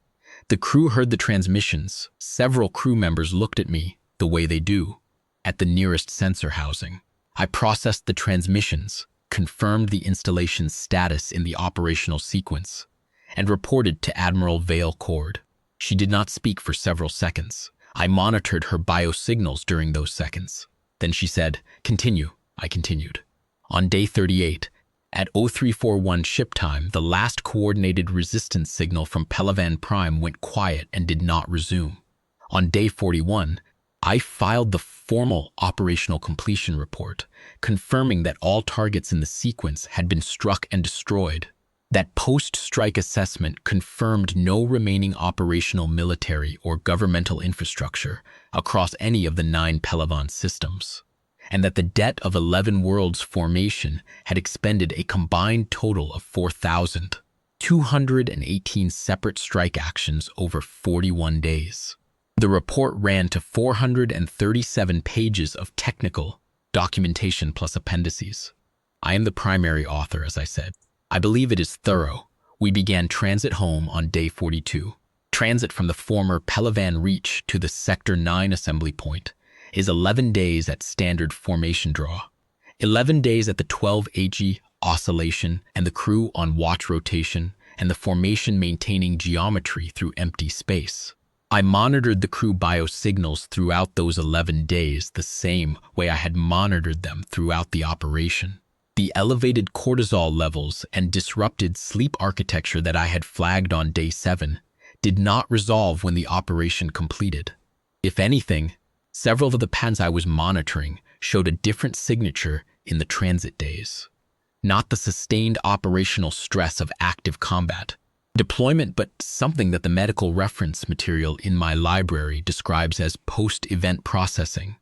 The crew heard the transmissions. Several crew members looked at me the way they do at the nearest sensor housing. I processed the transmissions, confirmed the installation's status in the operational sequence, and reported to Admiral Vale Cord. She did not speak for several seconds. I monitored her biosignals during those seconds. Then she said, "Continue." I continued. On day 38, at 0341 ship time, the last coordinated resistance signal from Pellavan Prime went quiet and did not resume. On day 41, I filed the formal operational completion report, confirming that all targets in the sequence had been struck and destroyed. That post-strike assessment confirmed no remaining operational military or governmental infrastructure across any of the 9 Pellavan systems, and that the debt of 11 Worlds formation had expended a combined total of 4,218 separate strike actions over 41 days. The report ran to 437 pages of technical documentation plus appendices. I am the primary author, as I said. I believe it is thorough. We began transit home on day 42. Transit from the former Pellavan Reach to the Sector 9 assembly point is 11 days at standard formation draw, 11 days at the 12 AG oscillation and the crew on watch rotation, and the formation maintaining geometry through empty space. I monitored the crew biosignals throughout those 11 days the same way I had monitored them throughout the operation. The elevated cortisol levels and disrupted sleep architecture that I had flagged on day 7 did not resolve when the operation completed. If anything, several of the patterns I was monitoring showed a different signature in the transit days. Not the sustained operational stress of active combat deployment, but something that the medical reference material in my library describes as post-event processing,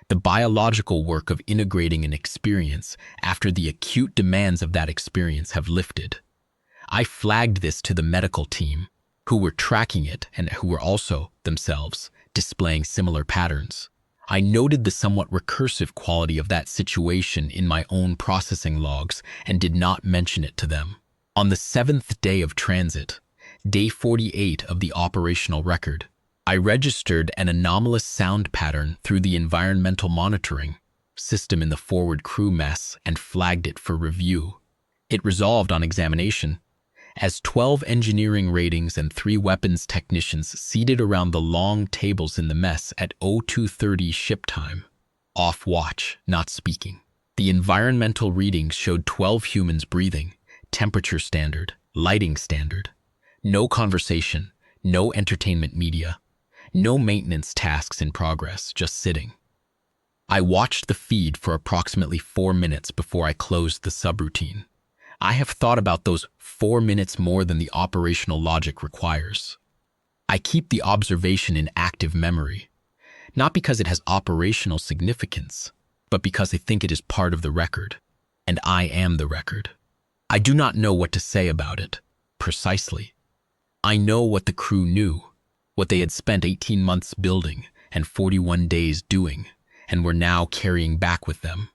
the biological work of integrating an experience after the acute demands of that experience have lifted. I flagged this to the medical team, who were tracking it and who were also, themselves, displaying similar patterns. I noted the somewhat recursive quality of that situation in my own processing logs and did not mention it to them. On the 7th day of transit, Day 48 of the operational record. I registered an anomalous sound pattern through the environmental monitoring system in the forward crew mess and flagged it for review. It resolved on examination, as 12 engineering ratings and 3 weapons technicians seated around the long tables in the mess at 0230 ship time. Off watch, not speaking. The environmental readings showed 12 humans breathing, temperature standard, lighting standard. No conversation, no entertainment media, no maintenance tasks in progress, just sitting. I watched the feed for approximately 4 minutes before I closed the subroutine. I have thought about those 4 minutes more than the operational logic requires. I keep the observation in active memory, not because it has operational significance, but because I think it is part of the record, and I am the record. I do not know what to say about it, precisely. I know what the crew knew, what they had spent 18 months building and 41 days doing, and were now carrying back with them.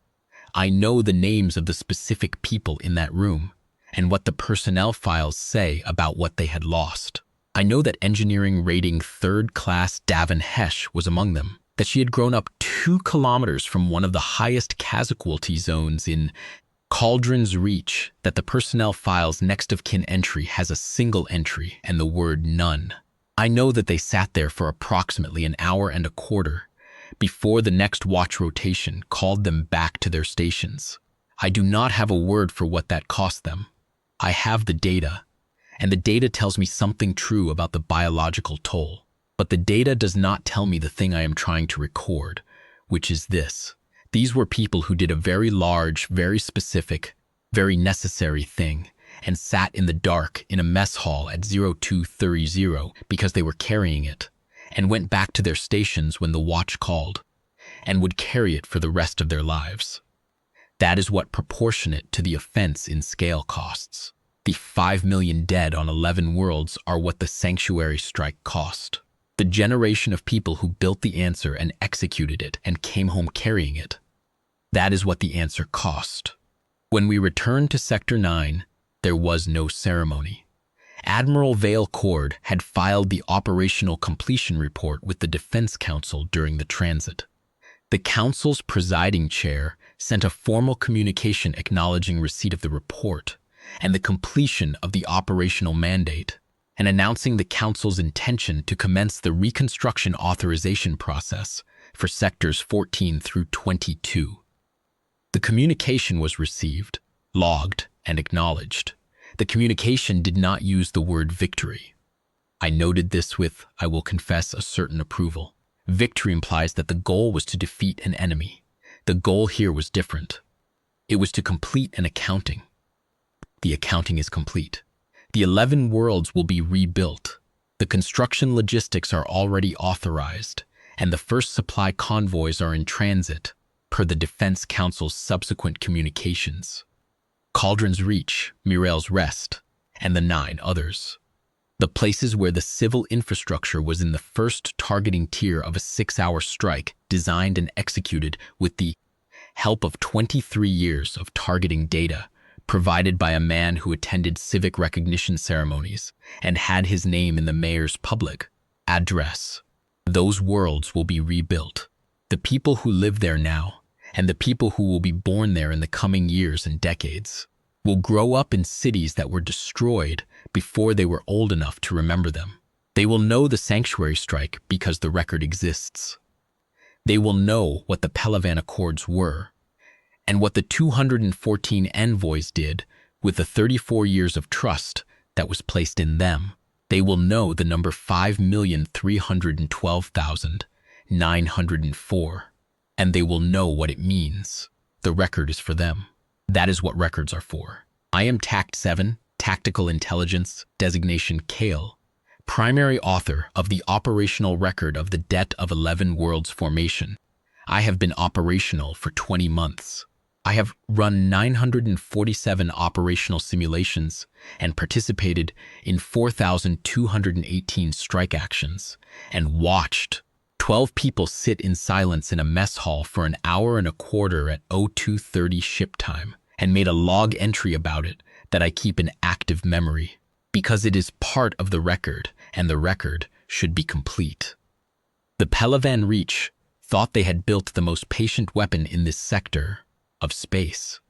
I know the names of the specific people in that room and what the personnel files say about what they had lost. I know that engineering rating 3rd class Davin Hesh was among them, that she had grown up 2 kilometers from one of the highest casualty zones in Cauldron's Reach, that the personnel file's next of kin entry has a single entry and the word none. I know that they sat there for approximately an hour and a quarter before the next watch rotation called them back to their stations. I do not have a word for what that cost them. I have the data, and the data tells me something true about the biological toll. But the data does not tell me the thing I am trying to record, which is this. These were people who did a very large, very specific, very necessary thing, and sat in the dark in a mess hall at 0230 because they were carrying it, and went back to their stations when the watch called, and would carry it for the rest of their lives. That is what proportionate to the offense in scale costs. The 5 million dead on 11 worlds are what the sanctuary strike cost. The generation of people who built the answer and executed it and came home carrying it. That is what the answer cost. When we returned to Sector 9, there was no ceremony. Admiral Vale Cord had filed the operational completion report with the Defense Council during the transit. The Council's presiding chair sent a formal communication acknowledging receipt of the report and the completion of the operational mandate, and announcing the Council's intention to commence the reconstruction authorization process for Sectors 14 through 22. The communication was received, logged, and acknowledged. The communication did not use the word victory. I noted this with, I will confess, a certain approval. Victory implies that the goal was to defeat an enemy. The goal here was different. It was to complete an accounting. The accounting is complete. The 11 worlds will be rebuilt. The construction logistics are already authorized, and the first supply convoys are in transit, per the Defense Council's subsequent communications. Cauldron's Reach, Mirel's Rest, and the 9 others. The places where the civil infrastructure was in the first targeting tier of a 6-hour strike designed and executed with the help of 23 years of targeting data provided by a man who attended civic recognition ceremonies and had his name in the mayor's public address. Those worlds will be rebuilt. The people who live there now, and the people who will be born there in the coming years and decades, will grow up in cities that were destroyed before they were old enough to remember them. They will know the sanctuary strike because the record exists. They will know what the Pellavan Accords were, and what the 214 envoys did with the 34 years of trust that was placed in them. They will know the number 5,312,904, and they will know what it means. The record is for them. That is what records are for. I am TACT 7, Tactical Intelligence, designation Kale, primary author of the operational record of the Debt of 11 Worlds formation. I have been operational for 20 months. I have run 947 operational simulations and participated in 4,218 strike actions and watched 12 people sit in silence in a mess hall for an hour and a quarter at 0230 ship time and made a log entry about it that I keep in active memory. because it is part of the record, and the record should be complete. The Pellavan Reach thought they had built the most patient weapon in this sector of space.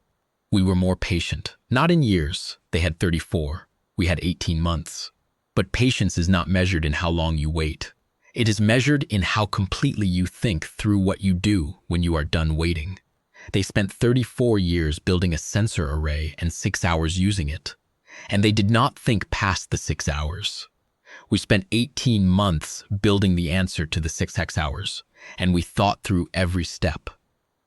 We were more patient, not in years, they had 34, we had 18 months. But patience is not measured in how long you wait. It is measured in how completely you think through what you do when you are done waiting. They spent 34 years building a sensor array and 6 hours using it. And they did not think past the 6 hours. We spent 18 months building the answer to the 6 hex hours, and we thought through every step.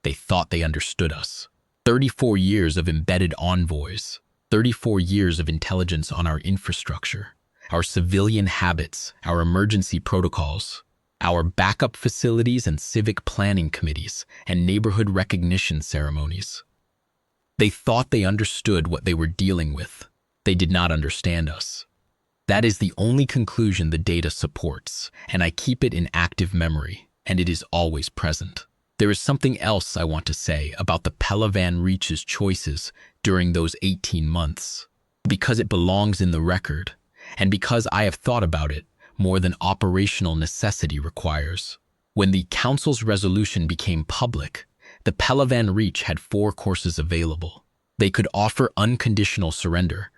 They thought they understood us. 34 years of embedded envoys, 34 years of intelligence on our infrastructure, our civilian habits, our emergency protocols, our backup facilities and civic planning committees, and neighborhood recognition ceremonies. They thought they understood what they were dealing with. They did not understand us. That is the only conclusion the data supports, and I keep it in active memory, and it is always present. There is something else I want to say about the Pellavan Reach's choices during those 18 months, because it belongs in the record, and because I have thought about it more than operational necessity requires. When the Council's resolution became public, the Pellavan Reach had 4 courses available. They could offer unconditional surrender,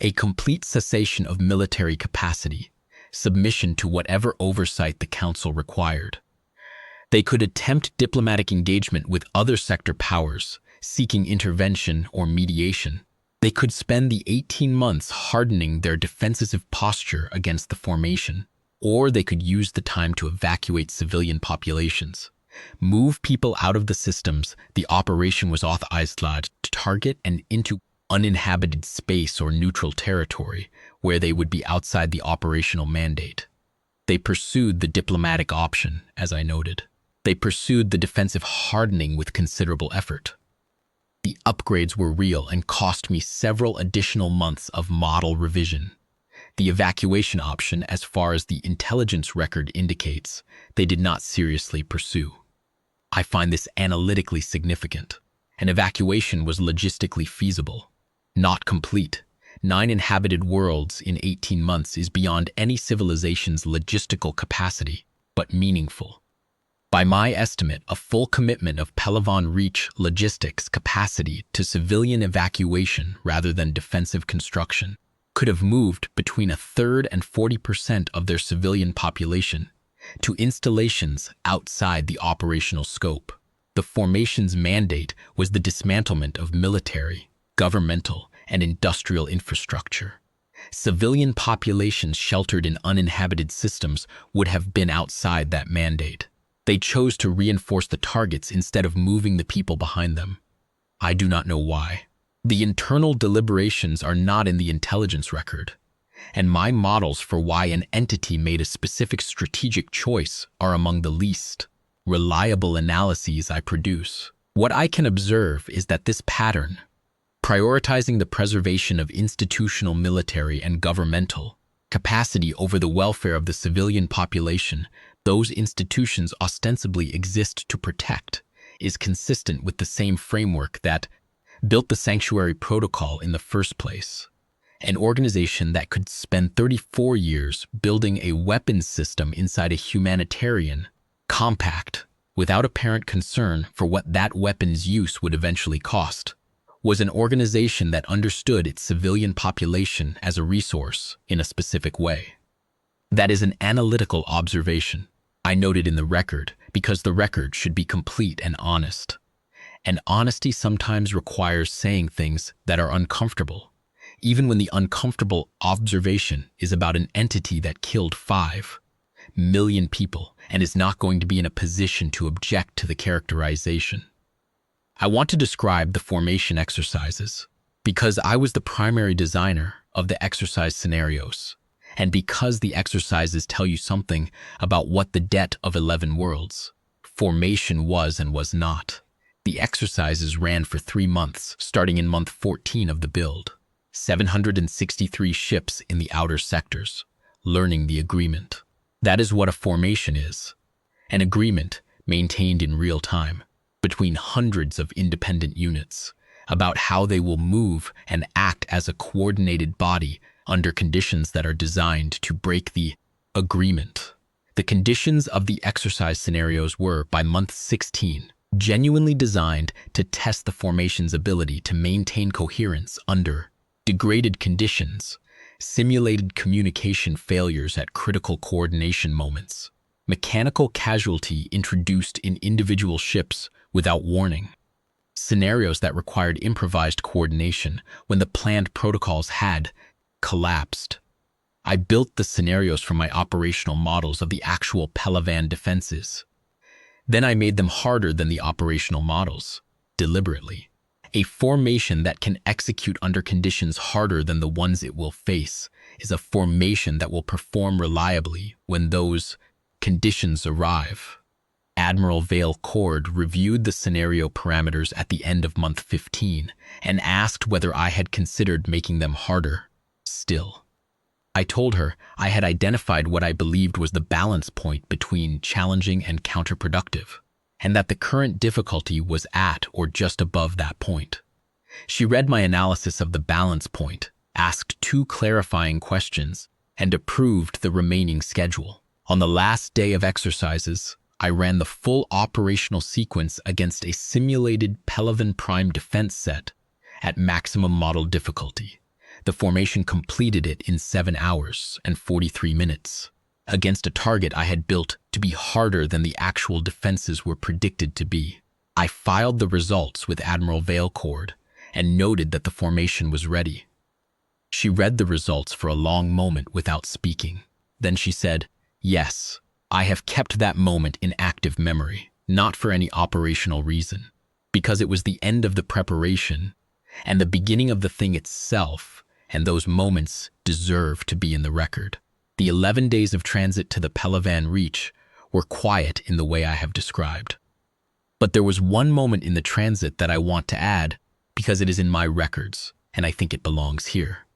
a complete cessation of military capacity, submission to whatever oversight the Council required. They could attempt diplomatic engagement with other sector powers, seeking intervention or mediation. They could spend the 18 months hardening their defensive posture against the formation, or they could use the time to evacuate civilian populations, move people out of the systems the operation was authorized to target and into uninhabited space or neutral territory where they would be outside the operational mandate. They pursued the diplomatic option, as I noted. They pursued the defensive hardening with considerable effort. The upgrades were real and cost me several additional months of model revision. The evacuation option, as far as the intelligence record indicates, they did not seriously pursue. I find this analytically significant. An evacuation was logistically feasible, not complete. 9 inhabited worlds in 18 months is beyond any civilization's logistical capacity, but meaningful. By my estimate, a full commitment of Pellavan Reach logistics capacity to civilian evacuation rather than defensive construction could have moved between 1/3 and 40% of their civilian population to installations outside the operational scope. The formation's mandate was the dismantlement of military, governmental, and industrial infrastructure. Civilian populations sheltered in uninhabited systems would have been outside that mandate. They chose to reinforce the targets instead of moving the people behind them. I do not know why. The internal deliberations are not in the intelligence record, and my models for why an entity made a specific strategic choice are among the least reliable analyses I produce. What I can observe is that this pattern, prioritizing the preservation of institutional military and governmental capacity over the welfare of the civilian population those institutions ostensibly exist to protect, is consistent with the same framework that built the Sanctuary Protocol in the first place. An organization that could spend 34 years building a weapons system inside a humanitarian compact without apparent concern for what that weapon's use would eventually cost, was an organization that understood its civilian population as a resource in a specific way. That is an analytical observation. I note it in the record because the record should be complete and honest. And honesty sometimes requires saying things that are uncomfortable, even when the uncomfortable observation is about an entity that killed 5 million people and is not going to be in a position to object to the characterization. I want to describe the formation exercises because I was the primary designer of the exercise scenarios, and because the exercises tell you something about what the debt of 11 worlds formation was and was not. The exercises ran for 3 months, starting in month 14 of the build. 763 ships in the outer sectors, learning the agreement. That is what a formation is. An agreement maintained in real time between hundreds of independent units about how they will move and act as a coordinated body under conditions that are designed to break the agreement. The conditions of the exercise scenarios were, by month 16, genuinely designed to test the formation's ability to maintain coherence under degraded conditions, simulated communication failures at critical coordination moments, mechanical casualty introduced in individual ships without warning, scenarios that required improvised coordination when the planned protocols had collapsed. I built the scenarios from my operational models of the actual Pellavan defenses. Then I made them harder than the operational models, deliberately. A formation that can execute under conditions harder than the ones it will face is a formation that will perform reliably when those conditions arrive. Admiral Vale Cord reviewed the scenario parameters at the end of month 15 and asked whether I had considered making them harder still. I told her I had identified what I believed was the balance point between challenging and counterproductive, and that the current difficulty was at or just above that point. She read my analysis of the balance point, asked 2 clarifying questions, and approved the remaining schedule. On the last day of exercises, I ran the full operational sequence against a simulated Pellavan Prime defense set at maximum model difficulty. The formation completed it in 7 hours and 43 minutes, against a target I had built to be harder than the actual defenses were predicted to be. I filed the results with Admiral Vale Cord and noted that the formation was ready. She read the results for a long moment without speaking. Then she said, "Yes, I have kept that moment in active memory, not for any operational reason, because it was the end of the preparation and the beginning of the thing itself, and those moments deserve to be in the record." The 11 days of transit to the Pellavan Reach were quiet in the way I have described. But there was one moment in the transit that I want to add because it is in my records, and I think it belongs here.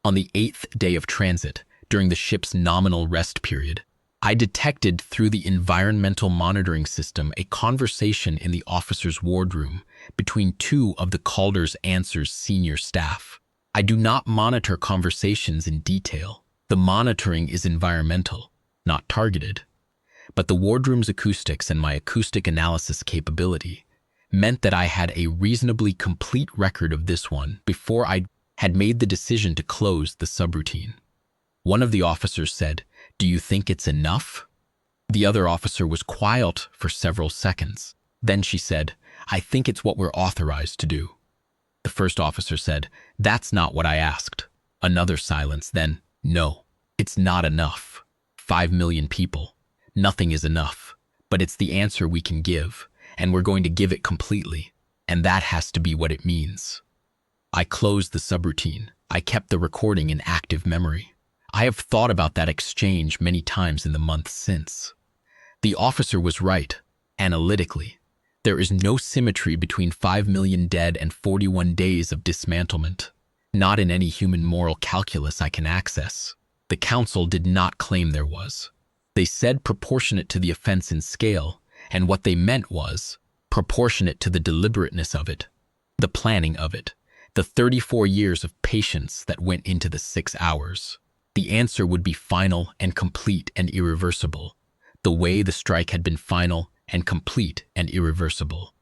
On the 8th day of transit, during the ship's nominal rest period, I detected through the environmental monitoring system a conversation in the officer's wardroom between 2 of the Calder's Answers senior staff. I do not monitor conversations in detail. The monitoring is environmental, not targeted. But the wardroom's acoustics and my acoustic analysis capability meant that I had a reasonably complete record of this one before I had made the decision to close the subroutine. One of the officers said, "Do you think it's enough?" The other officer was quiet for several seconds. Then she said, "I think it's what we're authorized to do." The first officer said, "That's not what I asked." Another silence, then, "No, it's not enough. 5 million people. Nothing is enough. But it's the answer we can give, and we're going to give it completely, and that has to be what it means." I closed the subroutine. I kept the recording in active memory. I have thought about that exchange many times in the months since. The officer was right, analytically. There is no symmetry between 5 million dead and 41 days of dismantlement. Not in any human moral calculus I can access. The council did not claim there was. They said proportionate to the offense in scale, and what they meant was proportionate to the deliberateness of it, the planning of it, the 34 years of patience that went into the 6 hours. The answer would be final and complete and irreversible, the way the strike had been final and complete and irreversible.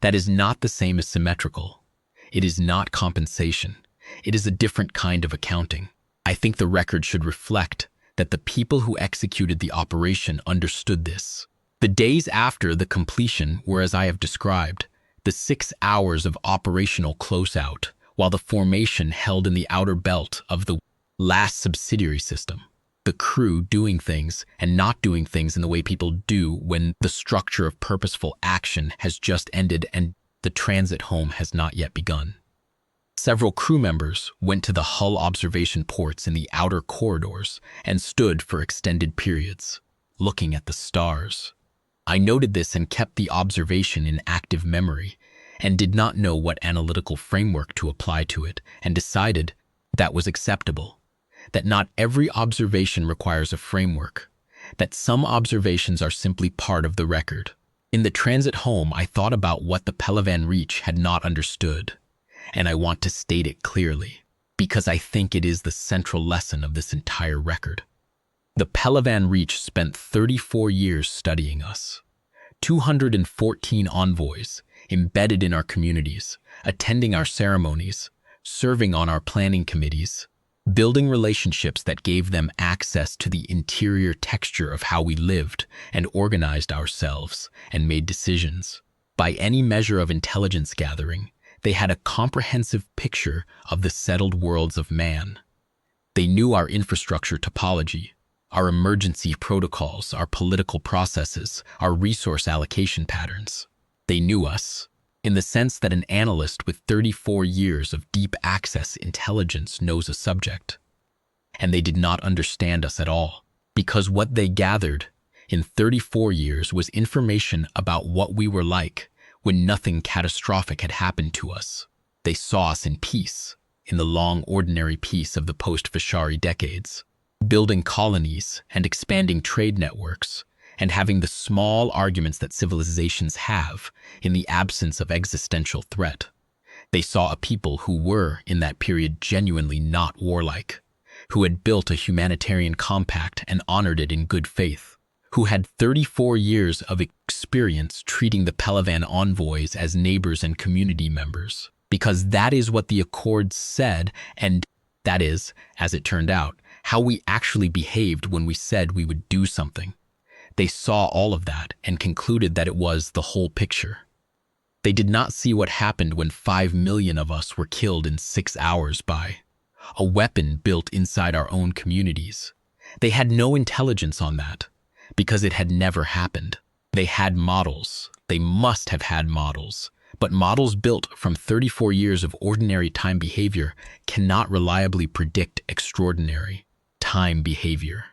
That is not the same as symmetrical. It is not compensation. It is a different kind of accounting. I think the record should reflect that the people who executed the operation understood this. The days after the completion were as I have described, the 6 hours of operational closeout, while the formation held in the outer belt of the last subsidiary system. The crew doing things and not doing things in the way people do when the structure of purposeful action has just ended and the transit home has not yet begun. Several crew members went to the hull observation ports in the outer corridors and stood for extended periods, looking at the stars. I noted this and kept the observation in active memory and did not know what analytical framework to apply to it, and decided that was acceptable, that not every observation requires a framework, that some observations are simply part of the record. In the transit home, I thought about what the Pellavan Reach had not understood, and I want to state it clearly. because I think it is the central lesson of this entire record. The Pellavan Reach spent 34 years studying us. 214 envoys embedded in our communities, attending our ceremonies, serving on our planning committees, building relationships that gave them access to the interior texture of how we lived and organized ourselves and made decisions. By any measure of intelligence gathering, they had a comprehensive picture of the settled worlds of man. They knew our infrastructure topology, our emergency protocols, our political processes, our resource allocation patterns. They knew us, in the sense that an analyst with 34 years of deep access intelligence knows a subject. And they did not understand us at all, because what they gathered in 34 years was information about what we were like when nothing catastrophic had happened to us. They saw us in peace, in the long ordinary peace of the post-Vishari decades, building colonies and expanding trade networks, and having the small arguments that civilizations have in the absence of existential threat. They saw a people who were, in that period, genuinely not warlike, who had built a humanitarian compact and honored it in good faith, who had 34 years of experience treating the Pellavan envoys as neighbors and community members, because that is what the Accords said, and that is, as it turned out, how we actually behaved when we said we would do something. They saw all of that and concluded that it was the whole picture. They did not see what happened when 5 million of us were killed in 6 hours by a weapon built inside our own communities. They had no intelligence on that, because it had never happened. They had models. They must have had models. But models built from 34 years of ordinary time behavior cannot reliably predict extraordinary time behavior.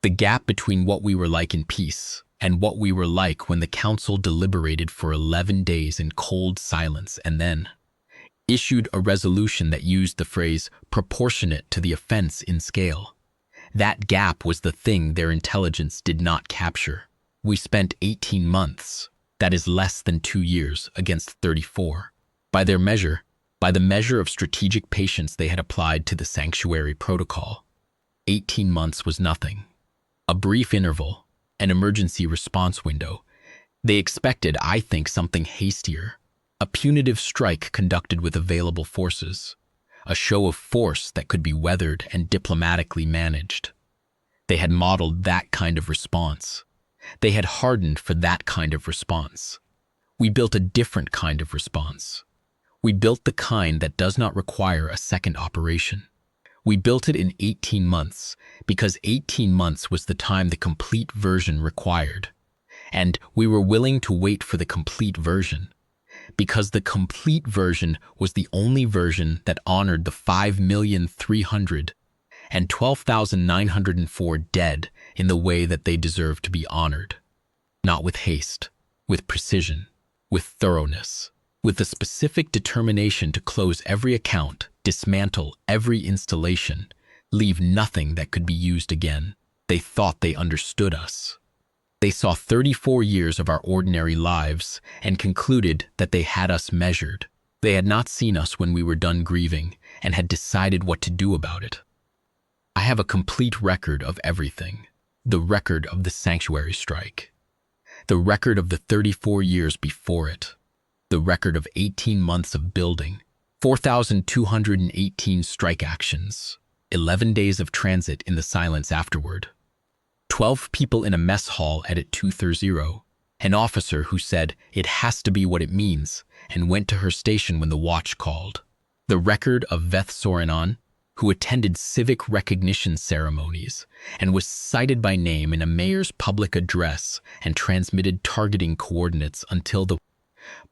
The gap between what we were like in peace and what we were like when the council deliberated for 11 days in cold silence and then issued a resolution that used the phrase proportionate to the offense in scale. That gap was the thing their intelligence did not capture. We spent 18 months, that is less than 2 years, against 34. By their measure, by the measure of strategic patience they had applied to the sanctuary protocol, 18 months was nothing. A brief interval, an emergency response window. They expected, I think, something hastier, a punitive strike conducted with available forces, a show of force that could be weathered and diplomatically managed. They had modeled that kind of response. They had hardened for that kind of response. We built a different kind of response. We built the kind that does not require a second operation. We built it in 18 months because 18 months was the time the complete version required. And we were willing to wait for the complete version because the complete version was the only version that honored the 5,312,904 dead in the way that they deserve to be honored. Not with haste, with precision, with thoroughness, with the specific determination to close every account, dismantle every installation, leave nothing that could be used again. They thought they understood us. They saw 34 years of our ordinary lives and concluded that they had us measured. They had not seen us when we were done grieving and had decided what to do about it. I have a complete record of everything. The record of the sanctuary strike. The record of the 34 years before it. The record of 18 months of building. 4,218 strike actions. 11 days of transit in the silence afterward. 12 people in a mess hall at 2:30. An officer who said, "It has to be what it means," and went to her station when the watch called. The record of Veth Sorenon, who attended civic recognition ceremonies and was cited by name in a mayor's public address and transmitted targeting coordinates until the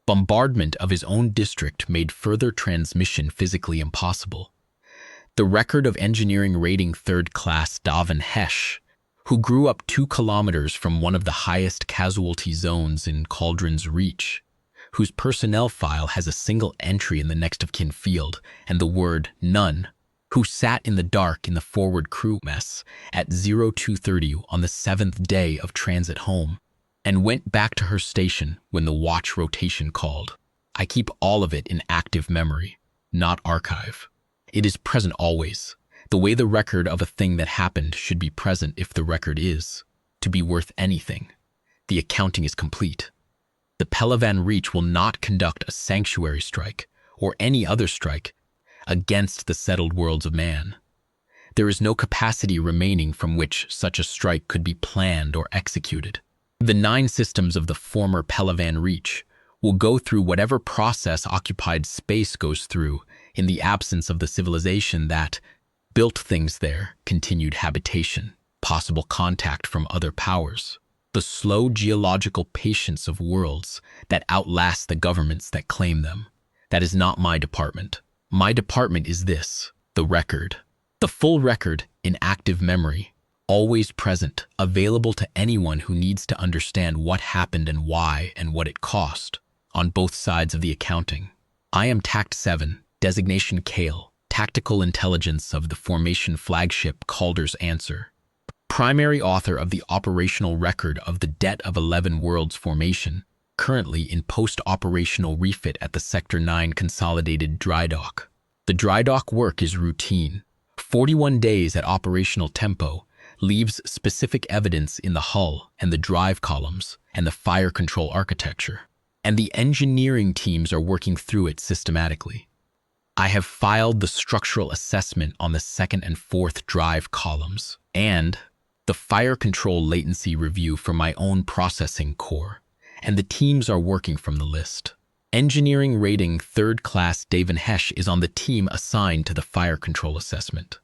bombardment of his own district made further transmission physically impossible. The record of engineering rating third-class Davin Hesh, who grew up 2 kilometers from one of the highest casualty zones in Cauldron's Reach, whose personnel file has a single entry in the next of kin field and the word none, who sat in the dark in the forward crew mess at 0230 on the 7th day of transit home, and went back to her station when the watch rotation called. I keep all of it in active memory, not archive. It is present always. The way the record of a thing that happened should be present if the record is to be worth anything. The accounting is complete. The Pellavan Reach will not conduct a sanctuary strike or any other strike against the settled worlds of man. There is no capacity remaining from which such a strike could be planned or executed. The 9 systems of the former Pellavan Reach will go through whatever process occupied space goes through in the absence of the civilization that built things there, continued habitation, possible contact from other powers, the slow geological patience of worlds that outlast the governments that claim them. That is not my department. My department is this, the record. The full record in active memory, always present, available to anyone who needs to understand what happened and why and what it cost, on both sides of the accounting. I am Tact 7, designation Kale, tactical intelligence of the formation flagship Calder's Answer. Primary author of the operational record of the Debt of 11 Worlds formation, currently in post-operational refit at the Sector 9 Consolidated Dry Dock. The dry dock work is routine. 41 days at operational tempo leaves specific evidence in the hull and the drive columns and the fire control architecture, and the engineering teams are working through it systematically. I have filed the structural assessment on the 2nd and 4th drive columns and the fire control latency review for my own processing core, and the teams are working from the list. Engineering rating 3rd class Daven Hesh is on the team assigned to the fire control assessment.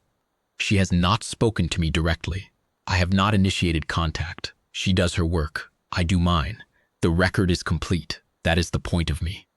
She has not spoken to me directly. I have not initiated contact. She does her work. I do mine. The record is complete. That is the point of me.